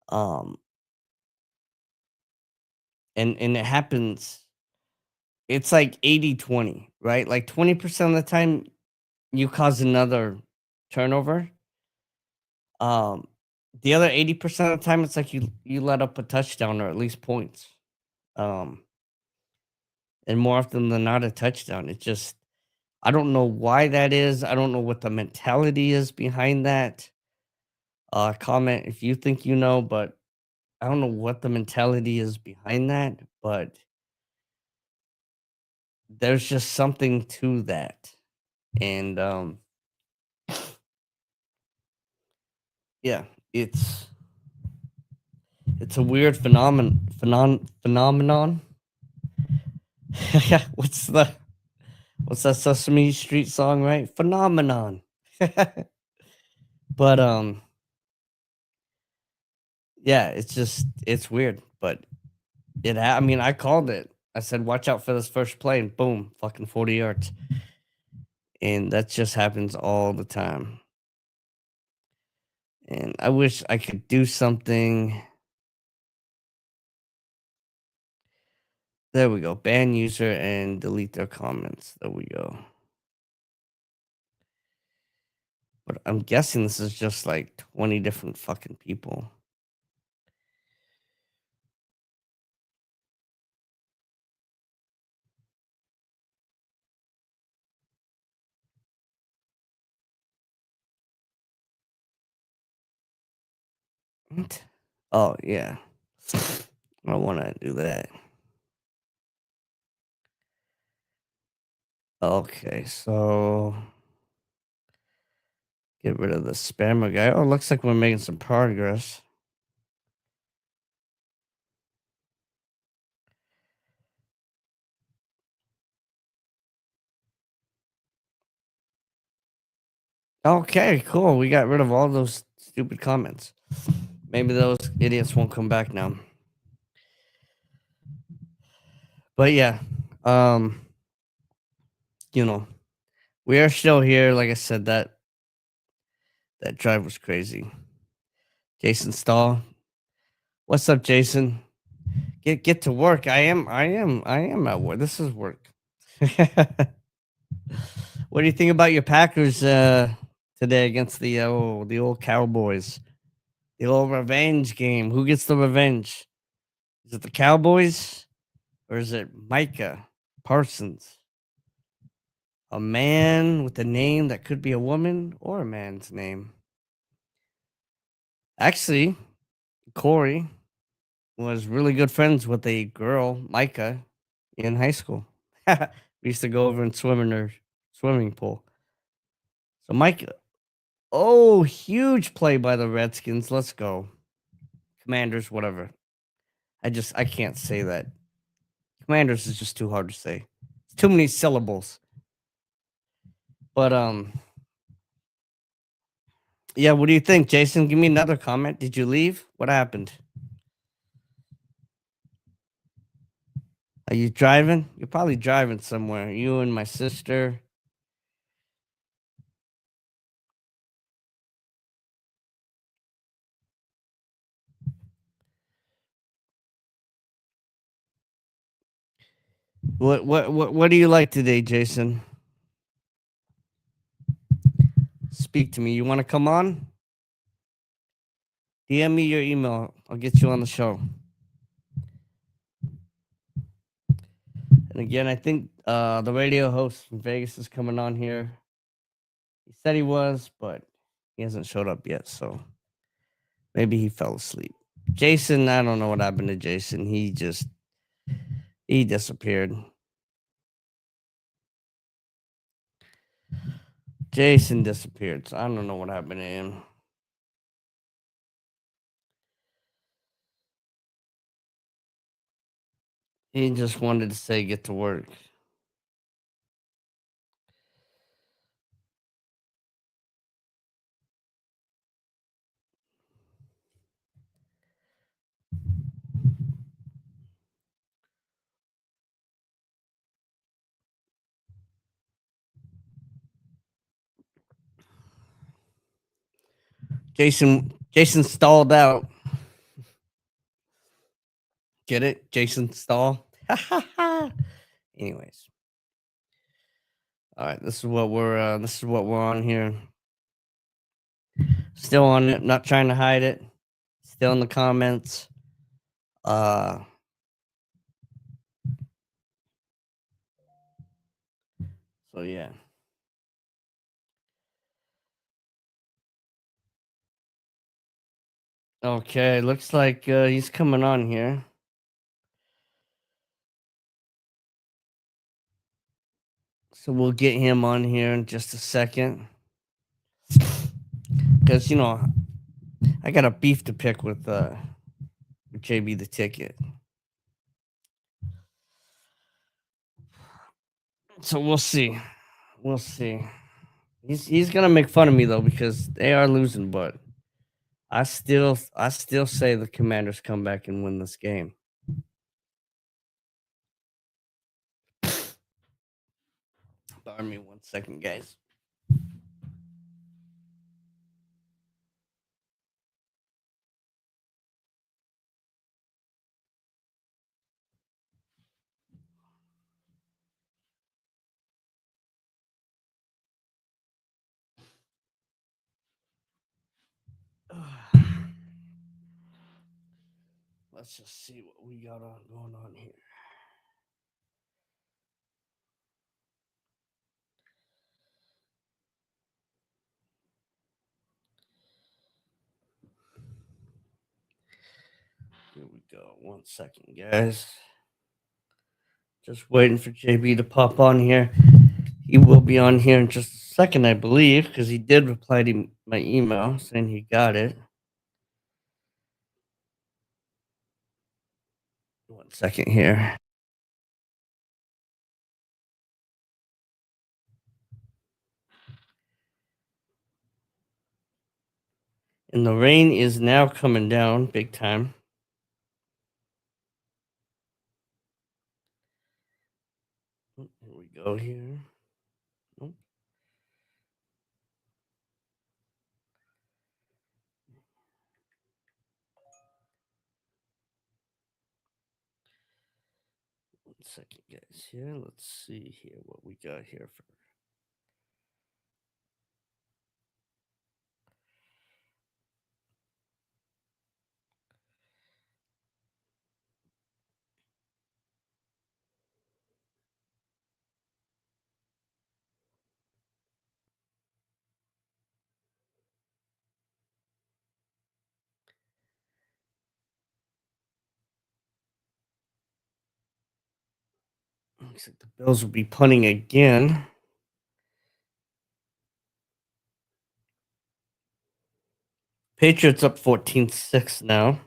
Um, and it happens. It's like 80-20, right? Like 20% of the time you cause another turnover. Um, the other 80% of the time it's like you let up a touchdown or at least points. Um, and more often than not a touchdown. It just I don't know why that is. I don't know what the mentality is behind that. Comment if you think you know, but I don't know what the mentality is behind that, but there's just something to that. And yeah, it's it's a weird phenomenon. what's what's that Sesame Street song, right? Phenomenon. But yeah, it's weird, but I mean, I called it. I said, "Watch out for this first play," and boom, fucking 40 yards. And that just happens all the time. And I wish I could do something. There we go. Ban user and delete their comments. There we go. But I'm guessing this is just like 20 different fucking people. What? Oh, yeah. I want to do that. Okay, so get rid of the spammer guy. Oh, looks like we're making some progress. Okay, cool. We got rid of all those stupid comments. Maybe those idiots won't come back now. But yeah, um, you know, we are still here. Like I said, that drive was crazy. Jason Stahl, what's up, Jason? Get to work. I am at work. This is work. What do you think about your Packers today against the old Cowboys? The old revenge game. Who gets the revenge? Is it the Cowboys or is it Micah Parsons? A man with a name that could be a woman or a man's name. Actually, Corey was really good friends with a girl, Micah, in high school. We used to go over and swim in her swimming pool. So Micah, oh, huge play by the Redskins. Let's go. Commanders, whatever. I can't say that. Commanders is just too hard to say. It's too many syllables. But yeah, what do you think, Jason? Give me another comment. Did you leave? What happened? Are you driving? You're probably driving somewhere. You and my sister. What do you like today, Jason? Speak to me. You want to come on? DM me your email. I'll get you on the show. And again, I think the radio host from Vegas is coming on here. He said he was, but he hasn't showed up yet. So maybe he fell asleep. Jason, I don't know what happened to Jason. He disappeared. Jason disappeared. So I don't know what happened to him. He just wanted to say get to work. Jason stalled out. Get it? Jason Stall. Anyways. All right, this is what we're on here. Still on it, not trying to hide it. Still in the comments. So yeah. Okay, looks like he's coming on here. So we'll get him on here in just a second. Because, I got a beef to pick with JB the Ticket. So we'll see. We'll see. He's gonna make fun of me though because they are losing, but I still say the Commanders come back and win this game. Pardon me 1 second, guys. Let's just see what we got going on here. Here we go. 1 second, guys. Just waiting for JB to pop on here. He will be on here in just a second, I believe, because he did reply to my email saying he got it. 1 second here. And the rain is now coming down big time. Here we go here. Nope. One second, guys. Here, let's see here what we got here for. Looks like the Bills will be punting again. Patriots up 14-6 now.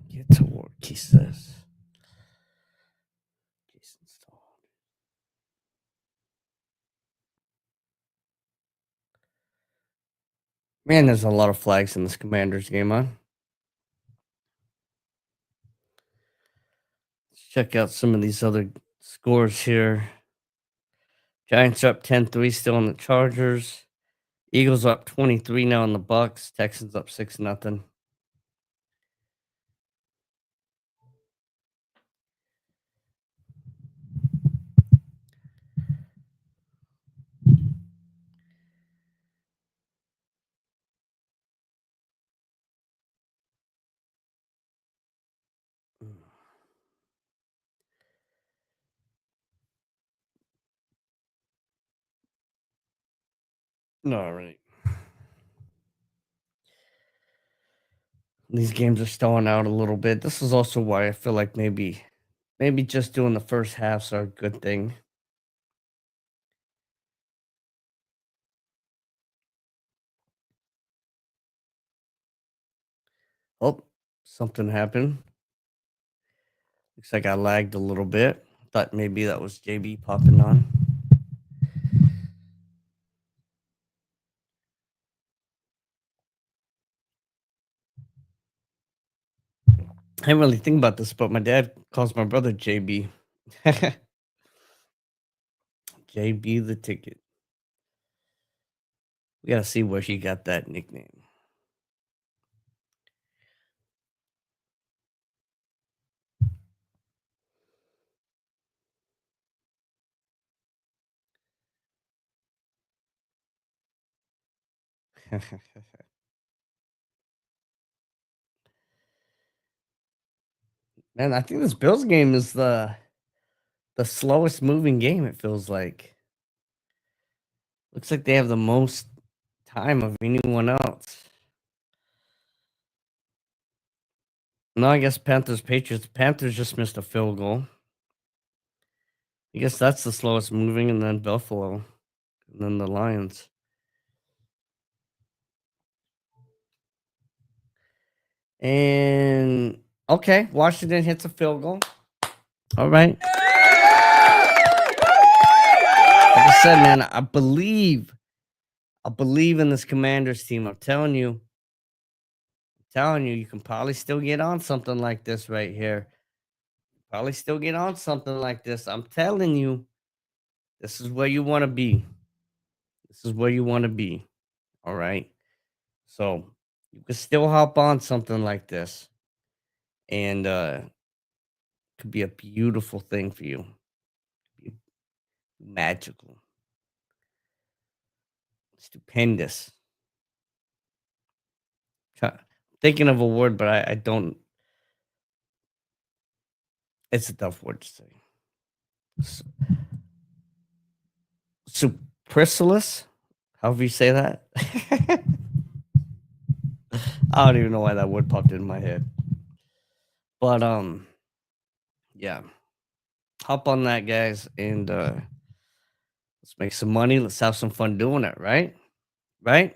Get to work, he says. Man, there's a lot of flags in this Commanders game, huh? Let's check out some of these other scores here. Giants up 10-3 still on the Chargers. Eagles up 23 now on the Bucks. Texans up 6-0. All right. These games are stalling out a little bit. This is also why I feel like maybe just doing the first halves are a good thing. Oh, something happened. Looks like I lagged a little bit. Thought maybe that was JB popping on. I didn't really think about this, but my dad calls my brother JB. JB the ticket. We gotta see where he got that nickname. Man, I think this Bills game is the slowest moving game. It feels like. Looks like they have the most time of anyone else. No, I guess Panthers Patriots. Panthers just missed a field goal. I guess that's the slowest moving, and then Buffalo, and then the Lions. And okay, Washington hits a field goal. All right. Like I said, man, I believe in this Commanders team. I'm telling you, you can probably still get on something like this right here. Probably still get on something like this. I'm telling you, this is where you want to be. This is where you want to be. All right. So you can still hop on something like this, and could be a beautiful thing for you. Be magical, stupendous. Thinking of a word, but I don't. It's a tough word to say. S- Supercilious, however you say that. I don't even know why that word popped in my head. But yeah, hop on that, guys, and let's make some money. Let's have some fun doing it, right? Right?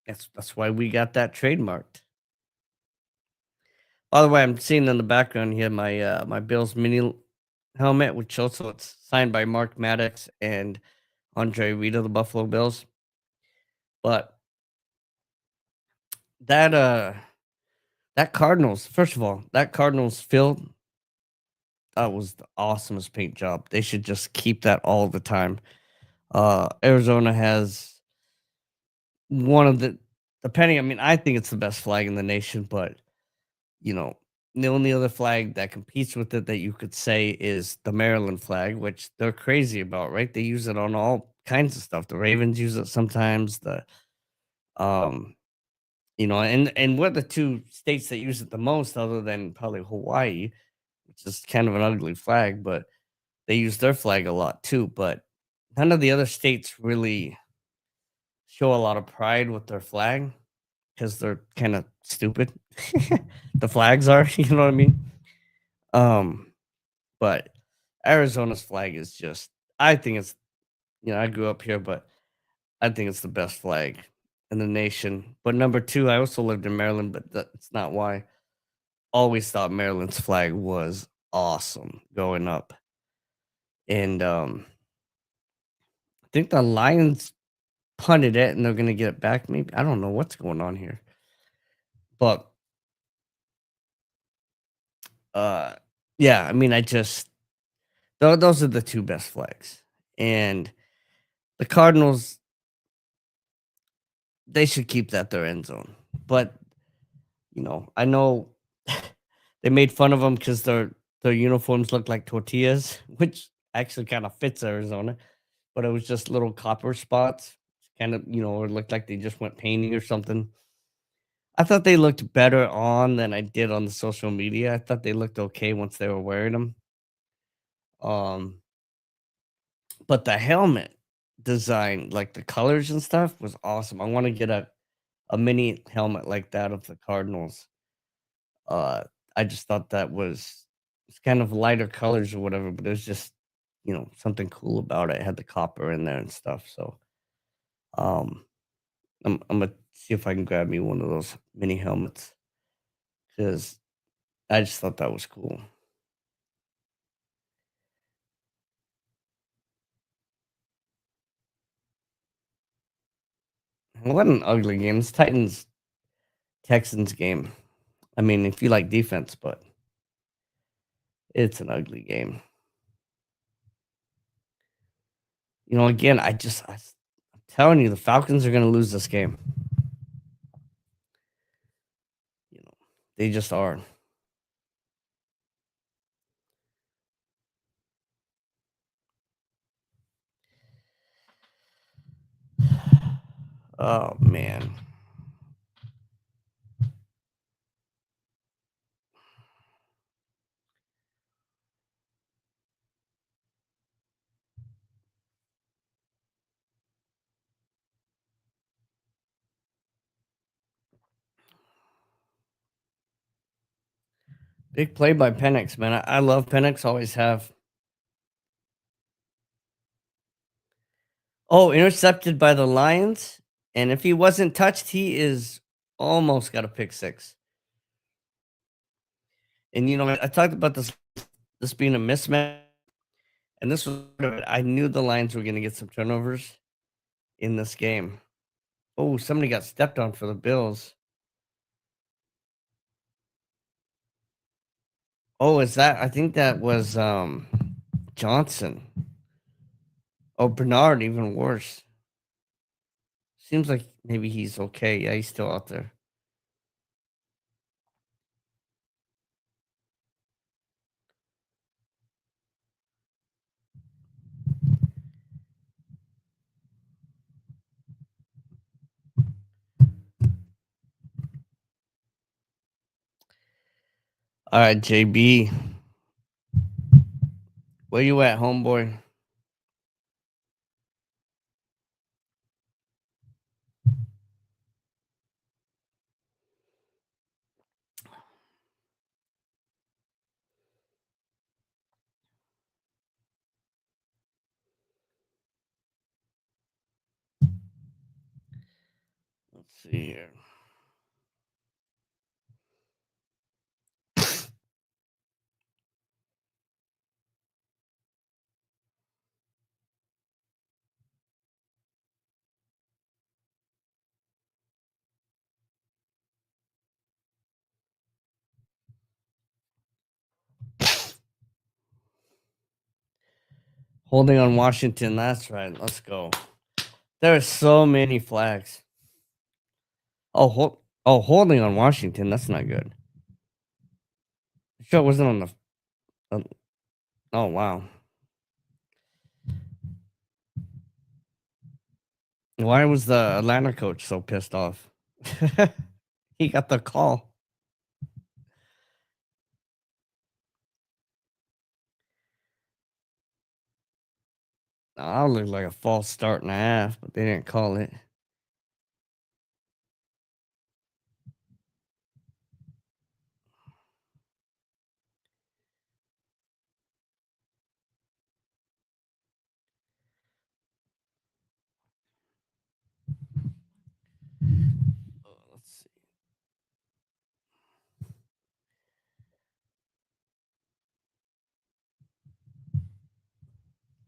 That's why we got that trademarked. By the way, I'm seeing in the background here my Bills mini helmet, which also it's signed by Mark Maddox and Andre Reed of the Buffalo Bills. But that that Cardinals, first of all, that Cardinals field, that was the awesomest paint job. They should just keep that all the time. Arizona has one of the depending, I mean, I think it's the best flag in the nation, but you know, the only other flag that competes with it that you could say is the Maryland flag, which they're crazy about, right? They use it on all kinds of stuff. The Ravens use it sometimes. Um, and we're the two states that use it the most, other than probably Hawaii, which is kind of an ugly flag, but they use their flag a lot too. But none of the other states really show a lot of pride with their flag because they're kind of stupid. The flags are, you know what I mean? Um, but Arizona's flag is just, I think it's, I grew up here, but I think it's the best flag in the nation. But number two, I also lived in Maryland, but that's not why. Always thought Maryland's flag was awesome growing up. And I think the Lions punted it and they're going to get it back. Maybe. I don't know what's going on here. But uh, yeah, I mean, those are the two best flags. And the Cardinals, they should keep that their end zone. But, I know they made fun of them because their uniforms look like tortillas, which actually kind of fits Arizona. But it was just little copper spots, kind of, it looked like they just went painting or something. I thought they looked better on than I did on the social media. I thought they looked okay once they were wearing them. Um, but the helmet design, like the colors and stuff, was awesome. I want to get a mini helmet like that of the Cardinals. Uh, I just thought that was it's kind of lighter colors or whatever, but there's just something cool about it. It had the copper in there and stuff. So um, I'm gonna see if I can grab me one of those mini helmets because I just thought that was cool. What an ugly game! This Titans Texans game. I mean, if you like defense, but it's an ugly game. Again, I'm telling you, the Falcons are going to lose this game. You know, they just are. Oh man. Big play by Penix, man. I love Penix, always have. Oh, intercepted by the Lions. And if he wasn't touched, he is almost got a pick six. And I talked about this being a mismatch, and this was part of it. I knew the Lions were gonna get some turnovers in this game. Oh, somebody got stepped on for the Bills. Oh, is that I think that was Johnson. Oh, Bernard, even worse. Seems like maybe he's okay. Yeah, he's still out there. All right, JB. Where you at, homeboy? Let's see here. Holding on Washington. That's right. Let's go. There are so many flags. Holding on Washington. That's not good. Sure, it wasn't on the. Uh, oh wow. Why was the Atlanta coach so pissed off? He got the call. I looked like a false start and a half, but they didn't call it. Let's see.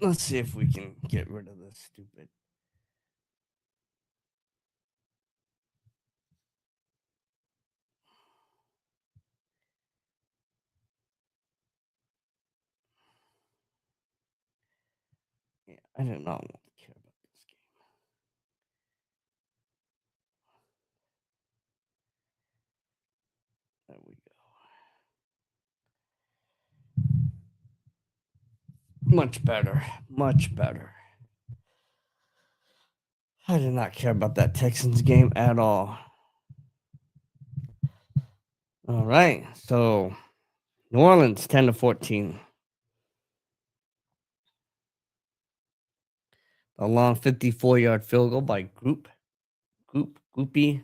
Let's see if we can get rid of this stupid. Yeah, I did not want to care about this game. There we go. Much better. Much better. I did not care about that Texans game at all. All right. So New Orleans 10-14. A long 54-yard field goal by Goopy.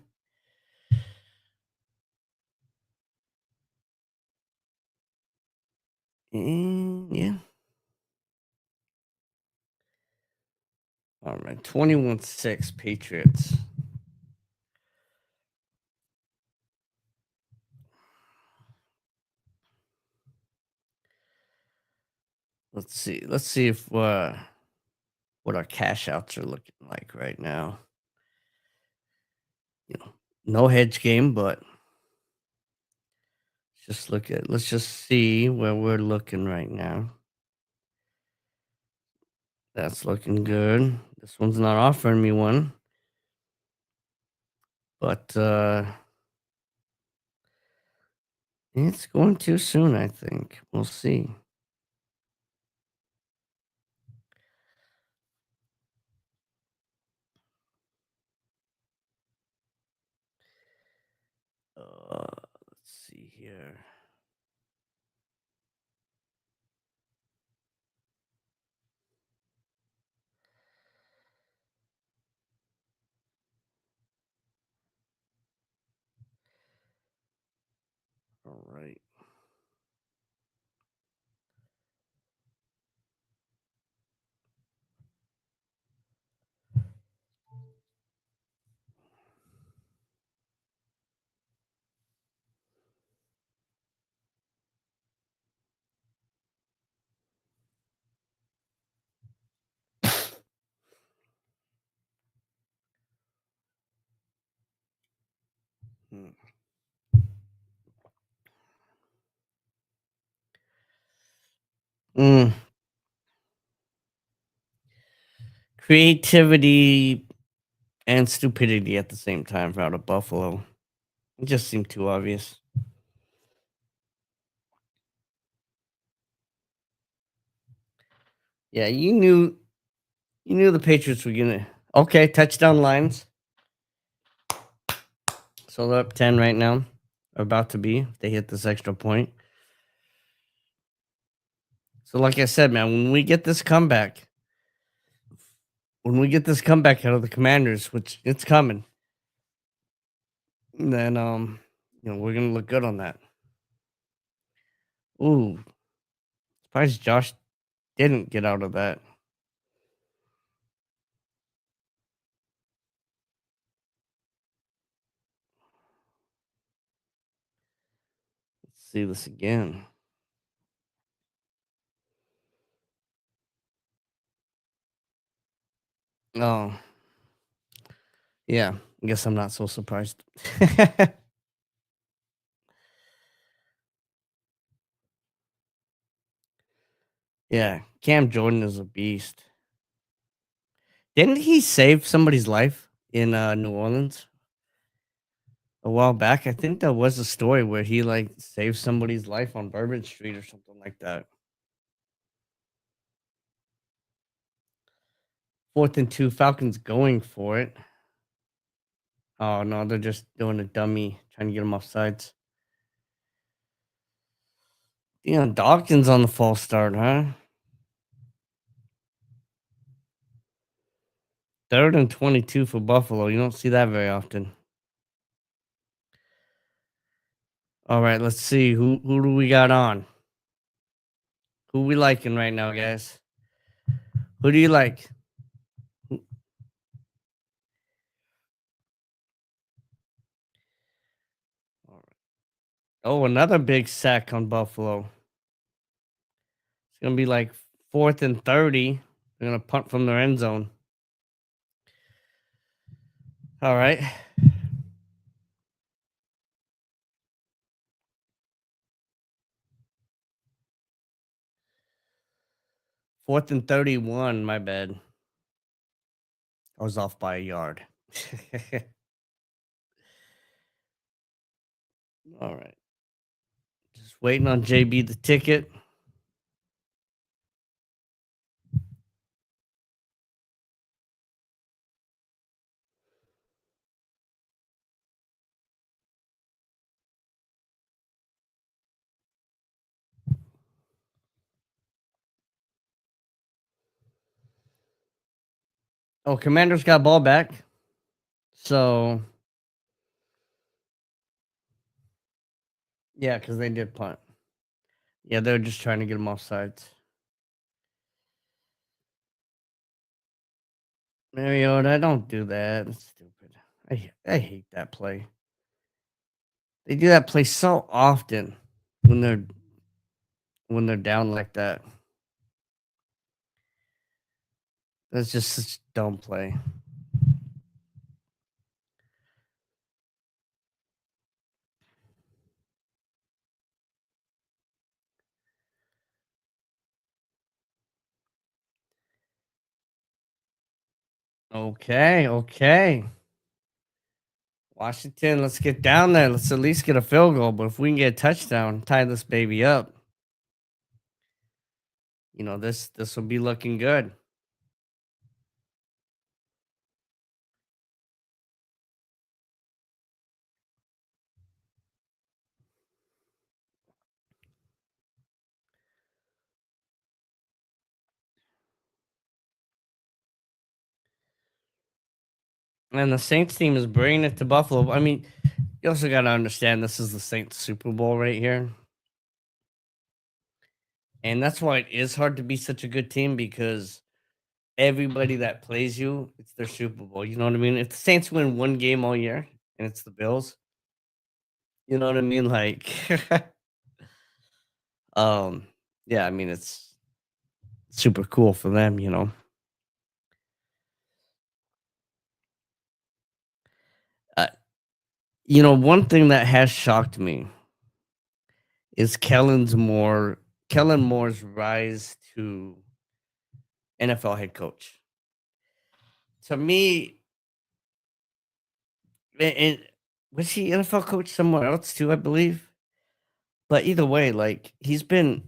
And yeah. All right. 21-6 Patriots. Let's see. Let's see if what our cash outs are looking like right now. No hedge game, but Let's just see where we're looking right now. That's looking good. This one's not offering me one, but it's going too soon, I think. We'll see. Let's see here. All right. Hmm. Mm. Creativity and stupidity at the same time for out of Buffalo. It just seemed too obvious. Yeah, you knew the Patriots were gonna. Okay, touchdown lines. So they're up 10 right now. Or about to be if they hit this extra point. So like I said, man, when we get this comeback out of the Commanders, which it's coming, then we're gonna look good on that. Ooh, surprised Josh didn't get out of that. Let's see this again. Oh, yeah. I guess I'm not so surprised. Yeah, Cam Jordan is a beast. Didn't he save somebody's life in New Orleans a while back? I think there was a story where he like saved somebody's life on Bourbon Street or something like that. 4th and 2, Falcons going for it. Oh no, they're just doing a dummy, trying to get him off sides. Dawkins on the false start, huh? 3rd and 22 for Buffalo. You don't see that very often. All right, let's see who do we got on. Who we liking right now, guys? Who do you like? Who- all right. Oh, another big sack on Buffalo. It's gonna be like 4th and 30. They're gonna punt from their end zone. All right. 4th and 31. My bad. I was off by a yard. All right. Just waiting on JB the ticket. Oh, Commanders got ball back. So yeah, because they did punt. Yeah, they were just trying to get him off sides. Mariota, don't do that. That's stupid. I hate that play. They do that play so often when they're down like that. That's just such a dumb play. Okay. Washington, let's get down there. Let's at least get a field goal. But if we can get a touchdown, tie this baby up, this will be looking good. And the Saints team is bringing it to Buffalo. I mean, you also got to understand this is the Saints Super Bowl right here. And that's why it is hard to be such a good team because everybody that plays you, it's their Super Bowl. You know what I mean? If the Saints win one game all year and it's the Bills, you know what I mean? Like, um, yeah, I mean, it's super cool for them. Uh, one thing that has shocked me is Kellen Moore's rise to NFL head coach. To me, and was he NFL coach somewhere else too? I believe, but either way, like he's been.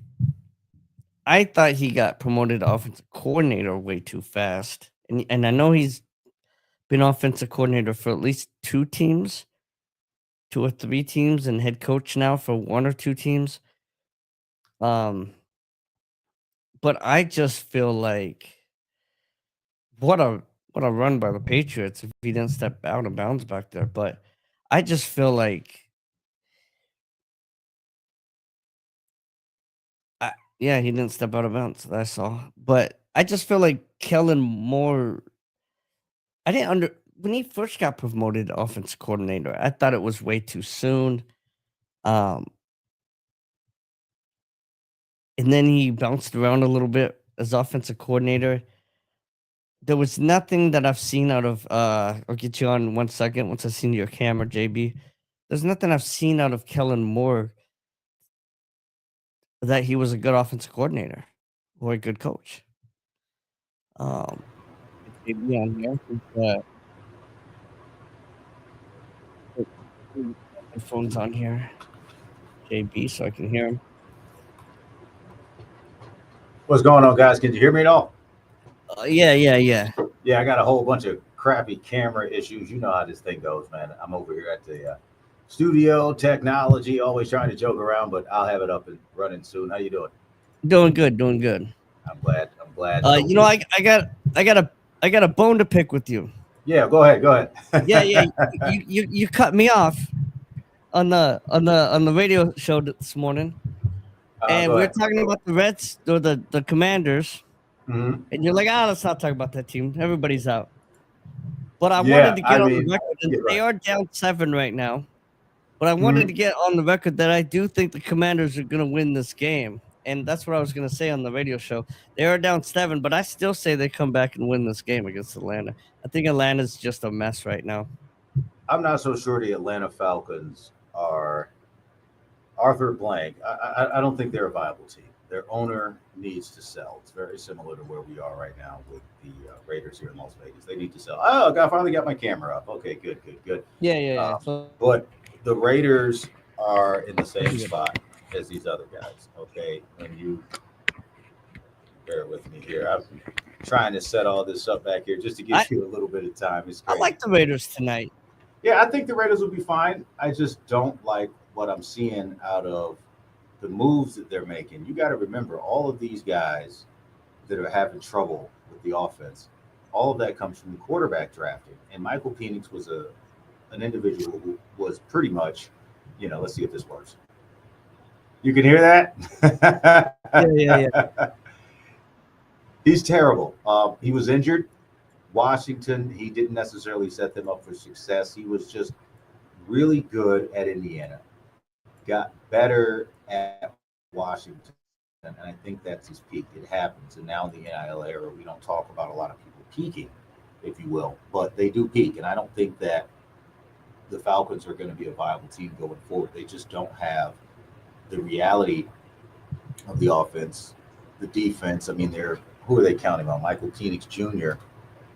I thought he got promoted to offensive coordinator way too fast, and I know he's been offensive coordinator for at least 2 or 3 teams, and head coach now for 1 or 2 teams. Um, but I just feel like what a what a run by the Patriots if he didn't step out of bounds back there. But I just feel like, yeah, he didn't step out of bounds. That I saw, but I just feel like Kellen Moore. I didn't under when he first got promoted to offense coordinator. I thought it was way too soon. Um, and then he bounced around a little bit as offensive coordinator. There was nothing that I've seen out of I'll get you on 1 second once I've seen your camera, JB. There's nothing I've seen out of Kellen Moore that he was a good offensive coordinator or a good coach. Get JB on here. My phone's on here, JB, so I can hear him. What's going on, guys? Can you hear me at all? Yeah. Yeah, I got a whole bunch of crappy camera issues. You know how this thing goes, man. I'm over here at the studio, technology, always trying to joke around, but I'll have it up and running soon. How you doing? Doing good. I'm glad. I got a bone to pick with you. Yeah, go ahead. Yeah. You cut me off on the radio show this morning, and we were talking about the Reds or the Commanders, Mm-hmm. and you're like, let's not talk about that team. Everybody's out. But I wanted to get on the record, and they are down 7 right now. But I wanted to get on the record that I do think the Commanders are going to win this game. And that's what I was going to say on the radio show. They are down 7, but I still say they come back and win this game against Atlanta. I think Atlanta's just a mess right now. I'm not so sure the Atlanta Falcons are Arthur Blank. I don't think they're a viable team. Their owner needs to sell. It's very similar to where we are right now with the Raiders here in Las Vegas. They need to sell. Oh, I finally got my camera up. Okay, good. Yeah. But the Raiders are in the same spot as these other guys. Okay, and you bear with me here. I'm trying to set all this up back here just to give you a little bit of time. I like the Raiders tonight. Yeah, I think the Raiders will be fine. I just don't like what I'm seeing out of the moves that they're making. You got to remember, all of these guys that are having trouble with the offense, all of that comes from the quarterback drafting. And Michael Penix was an individual who was pretty much, let's see if this works. You can hear that? Yeah. He's terrible. He was injured. Washington, he didn't necessarily set them up for success. He was just really good at Indiana. Got better at Washington, and I think that's his peak. It happens, and now in the NIL era, we don't talk about a lot of people peaking, if you will, but they do peak, and I don't think that the Falcons are going to be a viable team going forward. They just don't have the reality of the offense, the defense. I mean, who are they counting on? Michael Penix Jr.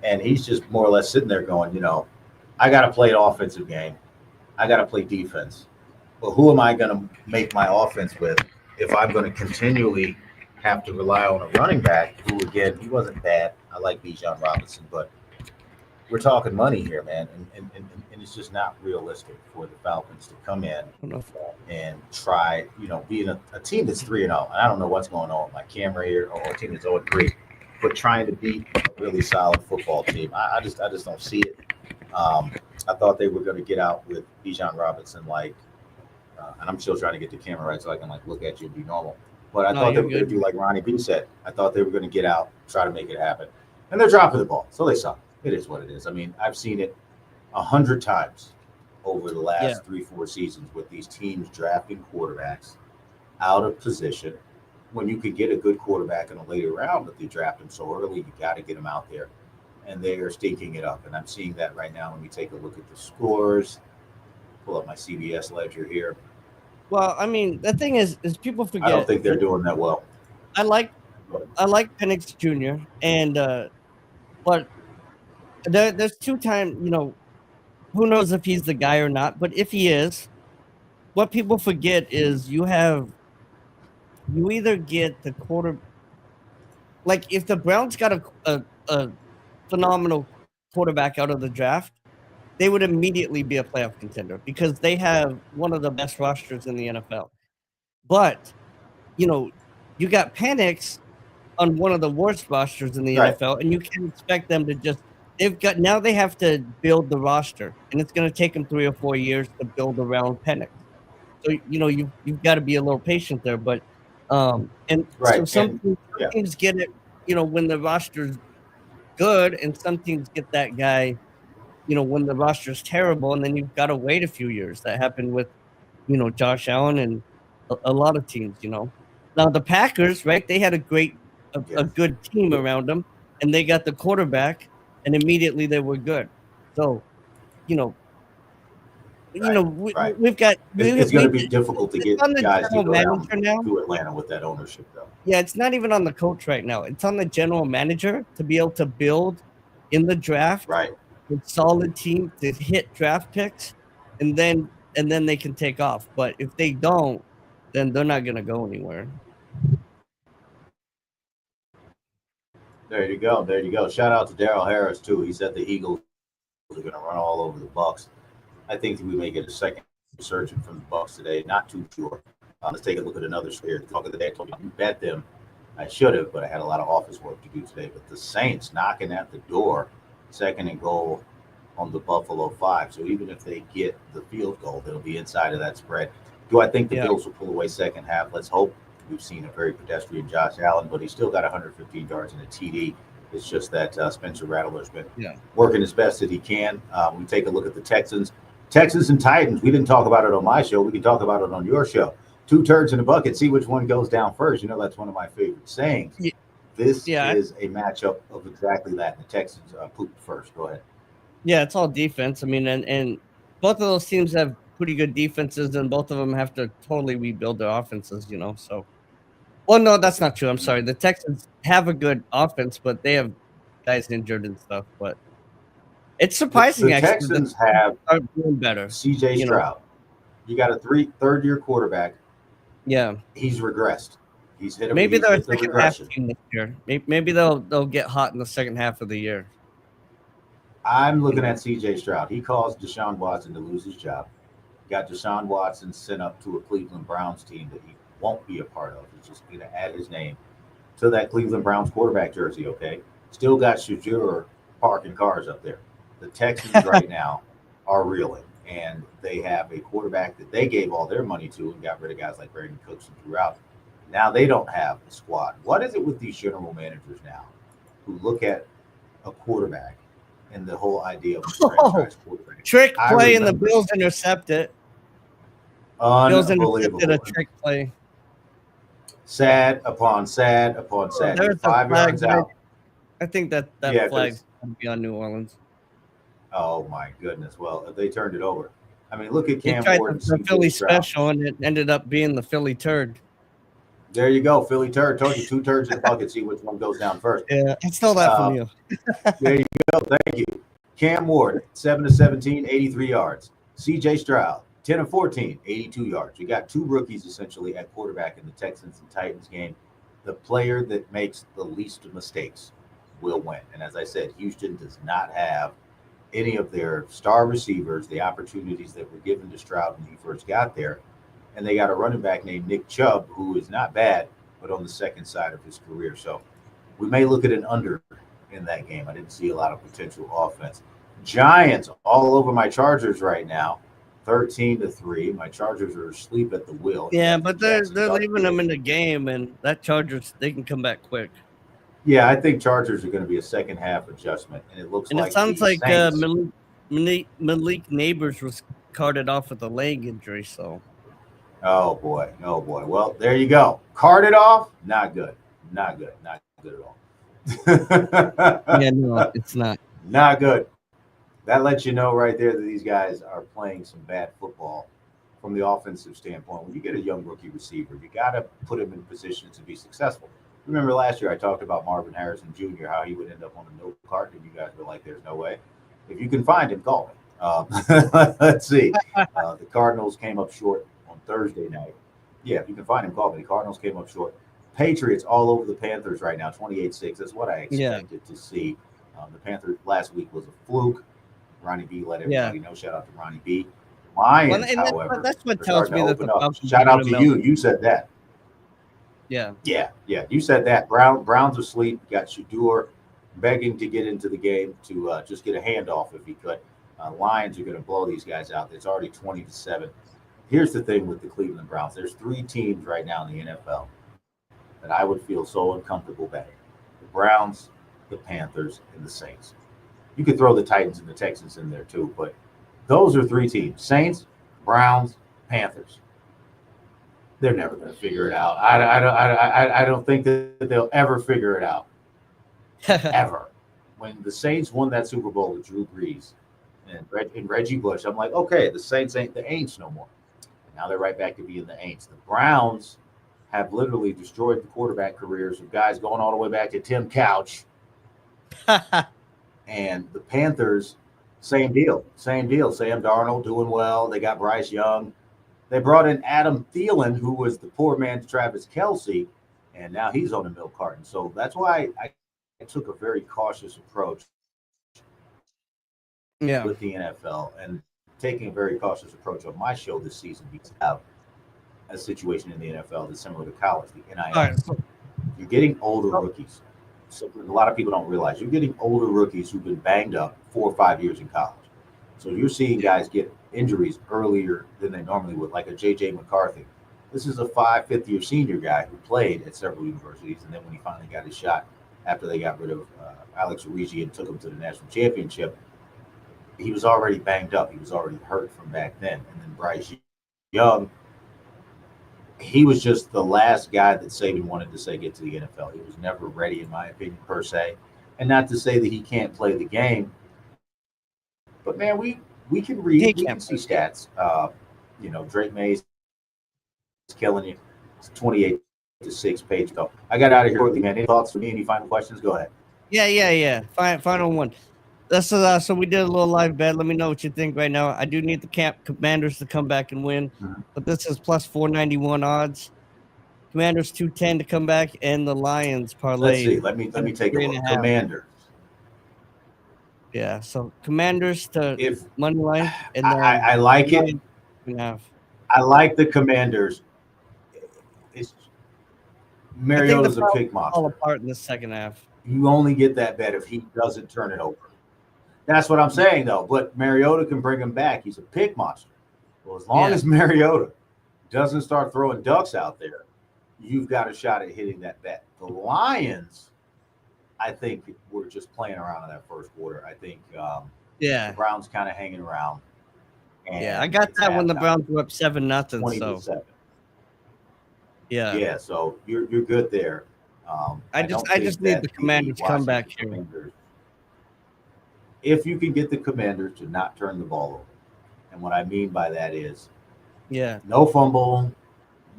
And he's just more or less sitting there going, I got to play an offensive game. I got to play defense. Well, who am I going to make my offense with if I'm going to continually have to rely on a running back who, again, he wasn't bad. I like Bijan Robinson, but we're talking money here, man. And it's just not realistic for the Falcons to come in and try, being a team that's 3-0. And I don't know what's going on with my camera here, or a team that's 0-3, but trying to beat a really solid football team. I just don't see it. I thought they were going to get out with Bijan Robinson, and I'm still trying to get the camera right so I can look at you and be normal. But I thought they were going to do like Ronnie B said. I thought they were going to get out, try to make it happen, and they're dropping the ball, so they suck. It is what it is. I mean, I've seen it 100 times over the last 3-4 seasons with these teams drafting quarterbacks out of position. When you could get a good quarterback in a later round, but they draft them so early, you got to get them out there, and they are stinking it up. And I'm seeing that right now. When we take a look at the scores, pull up my CBS ledger here. Well, I mean, the thing is people forget. I don't think they're doing that well. I like Penix Jr. and but there's 2 times, who knows if he's the guy or not, but if he is, what people forget is you either get the quarter, like if the Browns got a phenomenal quarterback out of the draft, they would immediately be a playoff contender because they have one of the best rosters in the NFL. But, you got Penix on one of the worst rosters in the NFL, and you can't expect them to just they have to build the roster, and it's going to take them 3 or 4 years to build around Penix. So, you've got to be a little patient there, but so some teams get it, when the roster's good, and some teams get that guy, when the roster's terrible, and then you've got to wait a few years. That happened with, Josh Allen and a lot of teams, Now the Packers, right? They had a good team around them, and they got the quarterback, and immediately they were good. So, we've got. It's going to be difficult to get guys to go down now to Atlanta with that ownership, though. Yeah, it's not even on the coach right now. It's on the general manager to be able to build in the draft, right? A solid team to hit draft picks, and then they can take off. But if they don't, then they're not going to go anywhere. There you go. Shout out to Darrell Harris too. He said the Eagles are going to run all over the Bucs. I think we may get a second resurgence from the Bucs today. Not too sure. Let's take a look at another here. Talk of the day. I told you bet them. I should have, but I had a lot of office work to do today. But the Saints knocking at the door, 2nd and goal on the Buffalo 5. So even if they get the field goal, they'll be inside of that spread. Do I think the Bills will pull away second half? Let's hope. We've seen a very pedestrian Josh Allen, but he's still got 115 yards and a TD. It's just that Spencer Rattler's been working as best as he can. We take a look at the Texans and Titans. We didn't talk about it on my show. We can talk about it on your show. 2 turds in a bucket. See which one goes down first. That's one of my favorite sayings. Yeah. This is a matchup of exactly that. The Texans pooped first. Go ahead. Yeah, it's all defense. I mean, and both of those teams have pretty good defenses, and both of them have to totally rebuild their offenses, So, well, no, that's not true. I'm sorry. The Texans have a good offense, but they have guys injured and stuff. But it's surprising. The Texans have doing better. C.J. Stroud. You got a third-year quarterback. Yeah, he's regressed. He's hit. Maybe they're a second half team this year. Maybe they'll get hot in the second half of the year. I'm looking at C.J. Stroud. He caused Deshaun Watson to lose his job. Got Deshaun Watson sent up to a Cleveland Browns team that he won't be a part of. He's just going to add his name to that Cleveland Browns quarterback jersey, okay? Still got Shadur parking cars up there. The Texans right now are reeling, and they have a quarterback that they gave all their money to and got rid of guys like Brandon Cooks and threw out. Now they don't have a squad. What is it with these general managers now who look at a quarterback and the whole idea of a franchise quarterback? Trick play and the Bills intercept it. Bills intercepted a trick play. Sad upon sad upon sad. There's 5 yards out. I think that flag's going to be on New Orleans. Oh, my goodness. Well, if they turned it over. I mean, look at Cam Ward. And the Philly special, and it ended up being the Philly turd. There you go, Philly turd. Told you 2 turds in a bucket. See which one goes down first. Yeah, I stole that from you. There you go. Thank you. Cam Ward, 7 of 17, 83 yards. C.J. Stroud, 10 of 14, 82 yards. You got 2 rookies essentially at quarterback in the Texans and Titans game. The player that makes the least mistakes will win. And as I said, Houston does not have any of their star receivers, the opportunities that were given to Stroud when he first got there. And they got a running back named Nick Chubb, who is not bad, but on the second side of his career. So we may look at an under in that game. I didn't see a lot of potential offense. Giants all over my Chargers right now, 13-3. My Chargers are asleep at the wheel. Yeah, but they're leaving them in the game, and that Chargers, they can come back quick. Yeah, I think Chargers are going to be a second half adjustment, and it looks and like it sounds like Saints, Malik Neighbors was carted off with a leg injury. So, oh boy. Well, there you go. Carted off, not good at all. yeah, no, it's not. Not good. That lets you know right there that these guys are playing some bad football from the offensive standpoint. When you get a young rookie receiver, you got to put him in positions to be successful. Remember last year I talked about Marvin Harrison Jr., how he would end up on a no cart, and you guys were like, there's no way. If you can find him, call me. Let's see. The Cardinals came up short on Thursday night. Yeah, if you can find him, call me. The Cardinals came up short. Patriots all over the Panthers right now, 28-6. That's what I expected to see. The Panthers last week was a fluke. Ronnie B let everybody know. Shout out to Ronnie B. Lions, however, that's what tells me that the Falcons shout out to you. You said that. Yeah. You said that. Browns asleep. Got Shador begging to get into the game to just get a handoff if he could. Lions are going to blow these guys out. It's already 20-7. Here's the thing with the Cleveland Browns. There's 3 teams right now in the NFL that I would feel so uncomfortable betting: the Browns, the Panthers, and the Saints. You could throw the Titans and the Texans in there too, but those are 3 teams: Saints, Browns, Panthers. They're never going to figure it out. I don't think that they'll ever figure it out. Ever. When the Saints won that Super Bowl with Drew Brees and Reggie Bush, I'm like, okay, the Saints ain't the Aints no more. And now they're right back to being the Aints. The Browns have literally destroyed the quarterback careers of guys going all the way back to Tim Couch. And the Panthers, same deal. Sam Darnold doing well. They got Bryce Young. They brought in Adam Thielen, who was the poor man's Travis Kelce, and now he's on the milk carton. So that's why I took a very cautious approach with the NFL, and taking a very cautious approach on my show this season because I have a situation in the NFL that's similar to college, the NIL. Right. You're getting older rookies. So a lot of people don't realize you're getting older rookies who've been banged up 4 or 5 years in college. So you're seeing guys get injuries earlier than they normally would, like a J.J. McCarthy. This is a 5th-year senior guy who played at several universities, and then when he finally got his shot after they got rid of Alex Origi and took him to the national championship, he was already banged up. He was already hurt from back then. And then Bryce Young, he was just the last guy that Saban wanted to say get to the NFL. He was never ready, in my opinion, per se. And not to say that he can't play the game, but man, we can read, we can see stats. Drake Mays is killing you. It's 28-6 page ago. I got out of here quickly, man. Any thoughts for me? Any final questions? Go ahead. Yeah. Final one. That's so we did a little live bet. Let me know what you think right now. I do need the Commanders to come back and win, but this is plus 491 odds. Commanders 210 to come back, and the Lions parlay. Let's see. Let me take a look. Commanders. Yeah, so Commanders to money line, and I like it. I like the Commanders. Mariota's a pick monster. Fall apart in the second half. You only get that bet if he doesn't turn it over. That's what I'm saying, though. But Mariota can bring him back. He's a pick monster. Well, as long as Mariota doesn't start throwing ducks out there, you've got a shot at hitting that bet. The Lions, I think we're just playing around in that first quarter. I think the Browns kind of hanging around. I got that when the Browns were up 7-0. 20-7. Yeah. So you're good there. I just need the Commanders to come back here. If you can get the Commanders to not turn the ball over, and what I mean by that is, no fumble,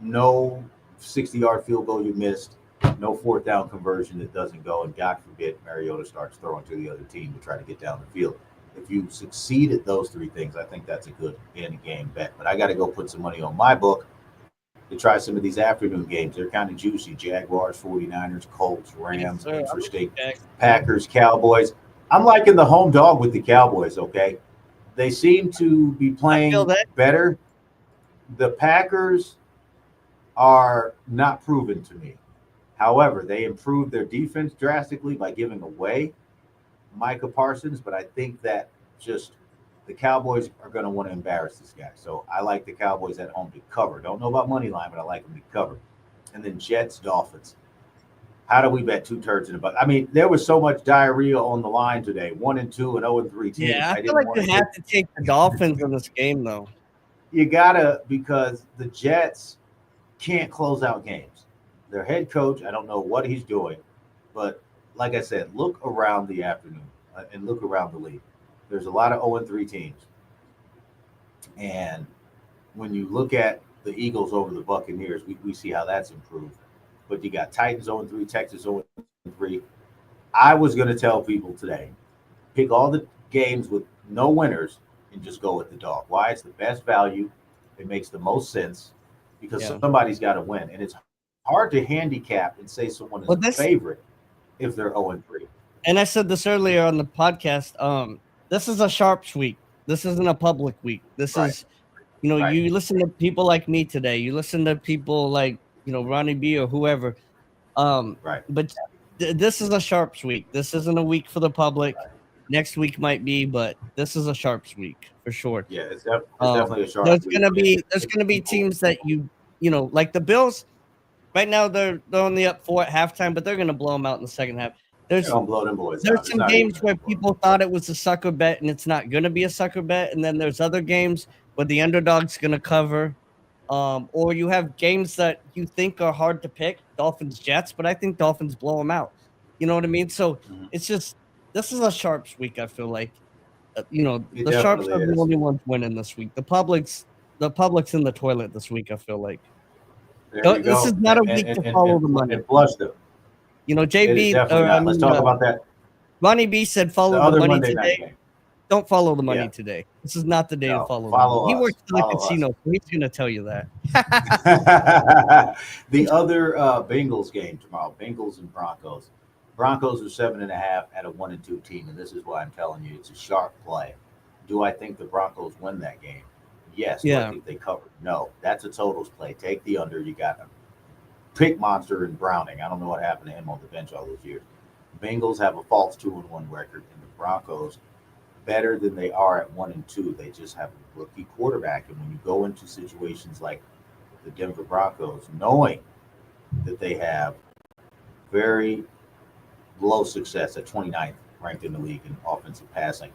no 60-yard field goal you missed, no fourth down conversion that doesn't go, and God forbid Mariota starts throwing to the other team to try to get down the field. If you succeed at those three things, I think that's a good in-game bet. But I got to go put some money on my book to try some of these afternoon games. They're kind of juicy. Jaguars, 49ers, Colts, Rams, Yes, interesting. Packers, Cowboys. I'm liking the home dog with the Cowboys, okay? They seem to be playing better. The Packers are not proven to me. However, they improved their defense drastically by giving away Micah Parsons, but I think that just the Cowboys are going to want to embarrass this guy. So I like the Cowboys at home to cover. Don't know about money line, but I like them to cover. And then Jets, Dolphins. How do we bet 2 turds in a bucket? I mean, there was so much diarrhea on the line today. 1-2 and 0-3 teams. Yeah, I feel like you have to take the Dolphins in this game, though. You gotta, because the Jets can't close out games. Their head coach, I don't know what he's doing, but like I said, look around the afternoon and look around the league. There's a lot of 0-3 teams. And when you look at the Eagles over the Buccaneers, we see how that's improved. But you got Titans 0-3, Texas 0-3. I was going to tell people today, pick all the games with no winners and just go with the dog. Why? It's the best value. It makes the most sense because somebody's got to win. And it's hard to handicap and say someone is a favorite if they're 0-3. And I said this earlier on the podcast. This is a sharps week. This isn't a public week. This is, you listen to people like me today. You listen to people like, Ronnie B or whoever. But this is a sharps week. This isn't a week for the public. Next week might be, but this is a sharps week for sure. Yeah, it's definitely a sharps week. There's gonna be teams that like the Bills. Right now they're only up 4 at halftime, but they're gonna blow them out in the second half. There's some games where people thought it was a sucker bet, and it's not gonna be a sucker bet. And then there's other games where the underdog's gonna cover. Or you have games that you think are hard to pick, Dolphins, Jets, but I think Dolphins blow them out. You know what I mean? So it's just, this is a sharps week. I feel like, the sharps are the only ones winning this week. The public's in the toilet this week. I feel like this is not a week to follow the money. And flush them. JB. Let's talk about that. Ronnie B said follow the money today. Don't follow the money today. This is not the day to follow the money. He works in the casino, so he's going to tell you that. The other Bengals game tomorrow, Bengals and Broncos. Broncos are 7.5 at a 1-2 team, and this is why I'm telling you it's a sharp play. Do I think the Broncos win that game? Yes. Do I think they cover? No. That's a totals play. Take the under. You got a pick monster in Browning. I don't know what happened to him on the bench all those years. Bengals have a false 2-1 record, and the Broncos better than they are at 1-2. They just have a rookie quarterback. And when you go into situations like the Denver Broncos, knowing that they have very low success at 29th ranked in the league in offensive passing,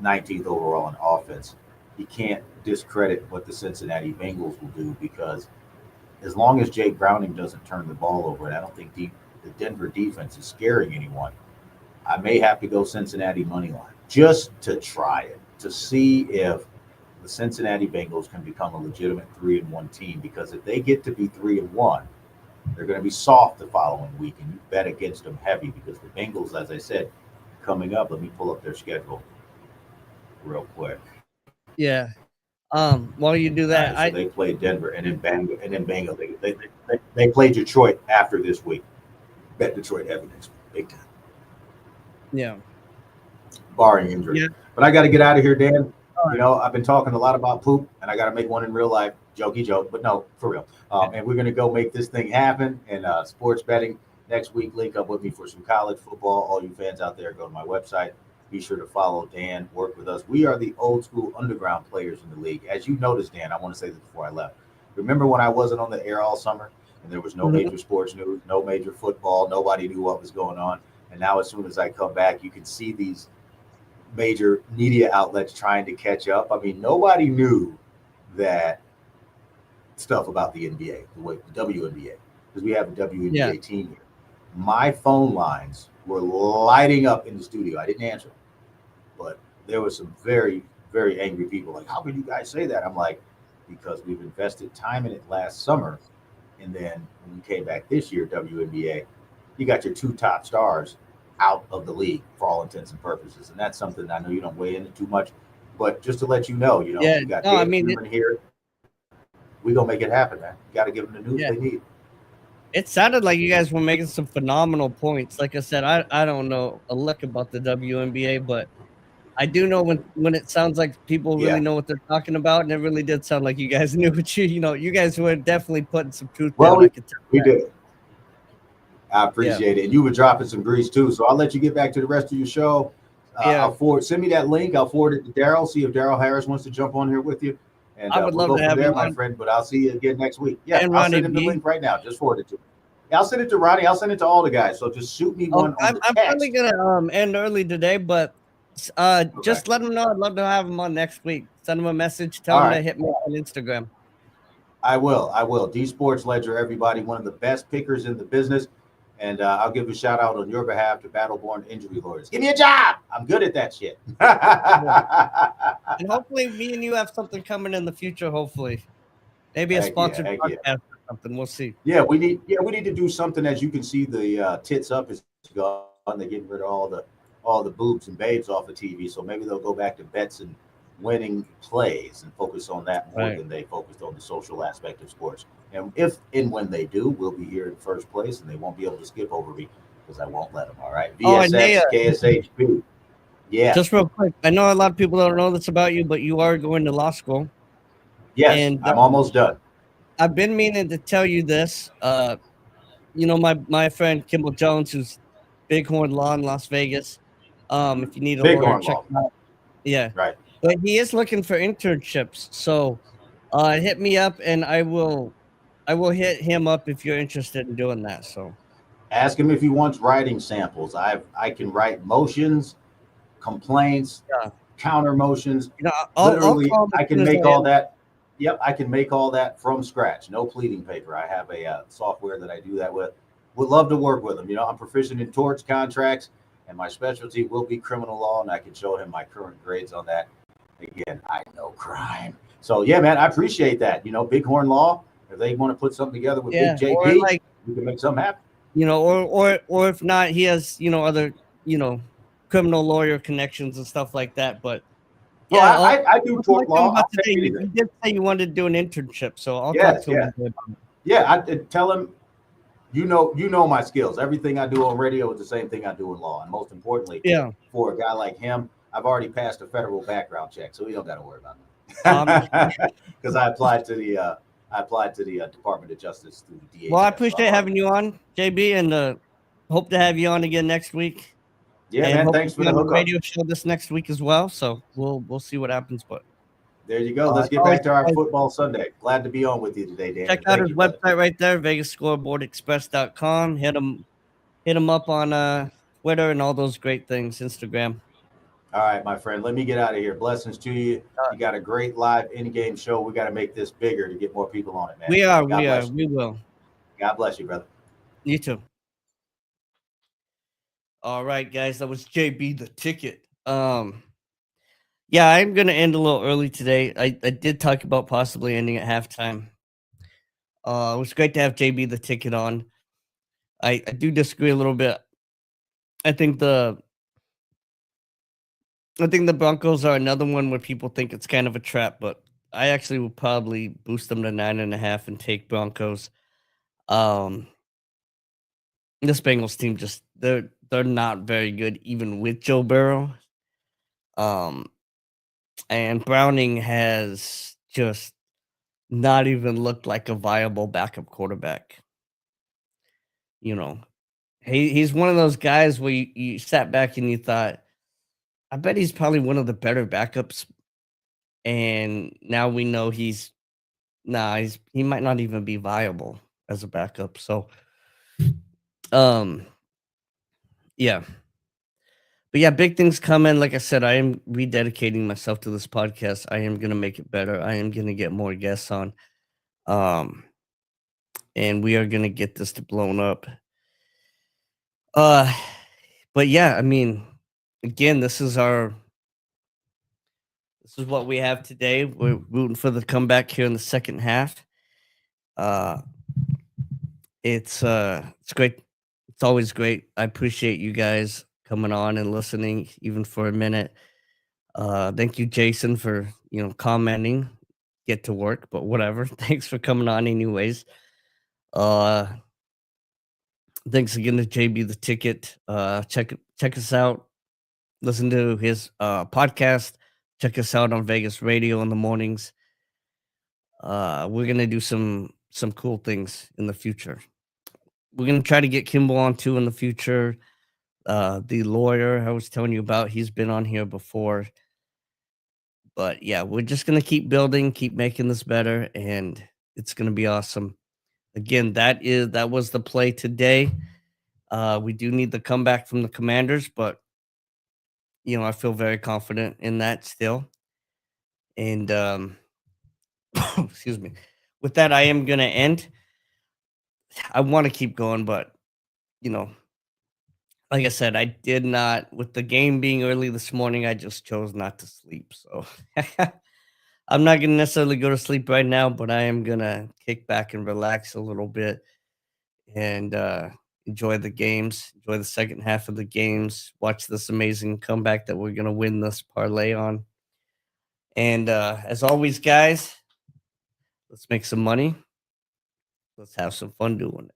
19th overall in offense, you can't discredit what the Cincinnati Bengals will do, because as long as Jake Browning doesn't turn the ball over, and I don't think the Denver defense is scaring anyone, I may have to go Cincinnati money line just to try it, to see if the Cincinnati Bengals can become a legitimate 3-1 team. Because if they get to be 3-1, they're going to be soft the following week, and you bet against them heavy, because the Bengals, as I said, coming up, let me pull up their schedule real quick. Yeah. While you do that, so they play Denver and then Bengals. They play Detroit after this week. Bet Detroit heavy next week, big time. Yeah. Barring injury. Yeah. But I got to get out of here, Dan. I've been talking a lot about poop, and I got to make one in real life. Jokey joke, but no, for real. And we're going to go make this thing happen. And sports betting next week, link up with me for some college football. All you fans out there, go to my website. Be sure to follow Dan, work with us. We are the old school underground players in the league. As you noticed, Dan, I want to say this before I left. Remember when I wasn't on the air all summer and there was no major sports news, no major football, nobody knew what was going on? And now as soon as I come back, you can see these major media outlets trying to catch up. I mean, nobody knew that stuff about the NBA, the WNBA, because we have a WNBA team here. My phone lines were lighting up in the studio. I didn't answer them, but there were some very, very angry people like, how can you guys say that? I'm like, because we've invested time in it last summer, And then when you came back this year, WNBA, you got your 2 top stars out of the league for all intents and purposes. And that's something I know you don't weigh into too much, but just to let you know, Yeah, we got no, I Dana mean, Freeman here. We gonna make it happen, man. You got to give them the news yeah, they need. it sounded like you guys were making some phenomenal points. Like I said, I don't know a lick about the WNBA, but I do know when it sounds like people really Yeah. know what they're talking about, and it really did sound like you guys knew what you guys were definitely putting some truth Well, down. I could tell we that. did. I Yeah, appreciate it. And you were dropping some grease too. So I'll let you get back to the rest of your show. yeah, Send me that link. I'll forward it to Daryl. See if Daryl Harris wants to jump on here with you. And I would we'll love go to from have there, him my on. friend. But I'll see you again next week. Yeah, And I'll Ronnie send him the B. link right now. Just forward it to him. Yeah, I'll send it to Ronnie. I'll send it to all the guys. So just shoot me one on I'm the probably text. gonna end early today, but Okay. just let him know. I'd love to have him on next week. Send him a message. Tell All him right. to hit me up on Instagram. I will. I will. D Sports Ledger, everybody, one of the best pickers in the business. And I'll give a shout out on your behalf to Battleborn Injury Lawyers. Give me a job. I'm good at that shit. And hopefully, me and you have something coming in the future. Hopefully, maybe a Heck yeah, sponsored heck podcast yeah. or something. We'll see. Yeah, we need to do something. As you can see, the tits up is gone. They're getting rid of all the boobs and babes off the TV. So maybe they'll go back to bets and winning plays and focus on that more Right. than they focused on the social aspect of sports. And if and when they do, we'll be here in first place, and they won't be able to skip over me because I won't let them. All right, Oh, and VSX, they, KSHP. Yeah. just real quick, I know a lot of people don't know this about you, but you are going to law school, Yes, and I'm almost done. I've been meaning to tell you this. My friend Kimball Jones, who's Bighorn Law in Las Vegas. If you need a lawyer, Bighorn check Law. him out. Yeah, Right. but he is looking for internships. So, hit me up, and I will hit him up if you're interested in doing that. So, Ask him if he wants writing samples. I can write motions, complaints, yeah, counter motions. I'll Literally, call him as I soon can as make I all end. that. Yep, I can make all that from scratch. No pleading paper. I have a software that I do that with. Would love to work with him. I'm proficient in torts contracts, and my specialty will be criminal law, and I can show him my current grades on that. Again, I know crime. So yeah, man, I appreciate that. Bighorn Law. If they want to put something together with Yeah, Big or JP, like we can make something happen. or if not, he has other criminal lawyer connections and stuff like that. But Oh, yeah, I do I'll tort talk to him law. about I'll take today. You anything. did say you wanted to do an internship, so I'll talk Yes, to him yes. today about it. Yeah, I tell him, you know my skills. Everything I do on radio is the same thing I do in law. And most importantly, Yeah. for a guy like him, I've already passed a federal background check, so he don't got to worry about Um, because I applied to the Department of Justice through the DHS. well, I So appreciate having you on, JB, and hope to have you on again next week. yeah, And man. hope Thanks to for be the on the hookup. radio show this next week as well. So we'll see what happens. But There you go. Let's get back to our football Sunday. Glad to be on with you today, Dan. Check out his website right there, VegasScoreboardExpress.com. Hit him up on Twitter and all those great things, Instagram. All right, my friend. Let me get out of here. Blessings to you. You got a great live in-game show. We got to make this bigger to get more people on it, man. We will. God bless you, brother. You too. All right, guys. That was JB the Ticket. Yeah, I'm gonna end a little early today. I did talk about possibly ending at halftime. It was great to have JB the Ticket on. I do disagree a little bit. I think the Broncos are another one where people think it's kind of a trap, but I actually would probably boost them to 9.5 and take Broncos. This Bengals team they're not very good even with Joe Burrow. And Browning has just not even looked like a viable backup quarterback. He's one of those guys where you sat back and you thought, I bet he's probably one of the better backups. And now we know he might not even be viable as a backup. So, yeah. But yeah, big things coming. Like I said, I am rededicating myself to this podcast. I am going to make it better. I am going to get more guests on. And we are going to get this to blown up. But yeah, I mean, again, this is what we have today. We're rooting for the comeback here in the second half. It's great. It's always great. I appreciate you guys coming on and listening, even for a minute. Thank you, Jason, for commenting. Get to work, but whatever. Thanks for coming on, anyways. Uh, Thanks again to JB the Ticket. Check us out. Listen to his podcast. Check us out on Vegas Radio in the mornings. We're gonna do some cool things in the future. We're gonna try to get Kimball on too in the future. The lawyer I was telling you about, he's been on here before. But yeah, we're just gonna keep building, keep making this better, and it's gonna be awesome. Again, that was the play today. We do need the comeback from the Commanders, but I feel very confident in that still. And excuse me. With that, I am gonna end. I want to keep going, but you know, like I said, I did not with the game being early this morning, I just chose not to sleep. So I'm not gonna necessarily go to sleep right now, but I am gonna kick back and relax a little bit and enjoy the games, enjoy the second half of the games, watch this amazing comeback that we're gonna win this parlay on. And as always, guys, let's make some money. Let's have some fun doing it.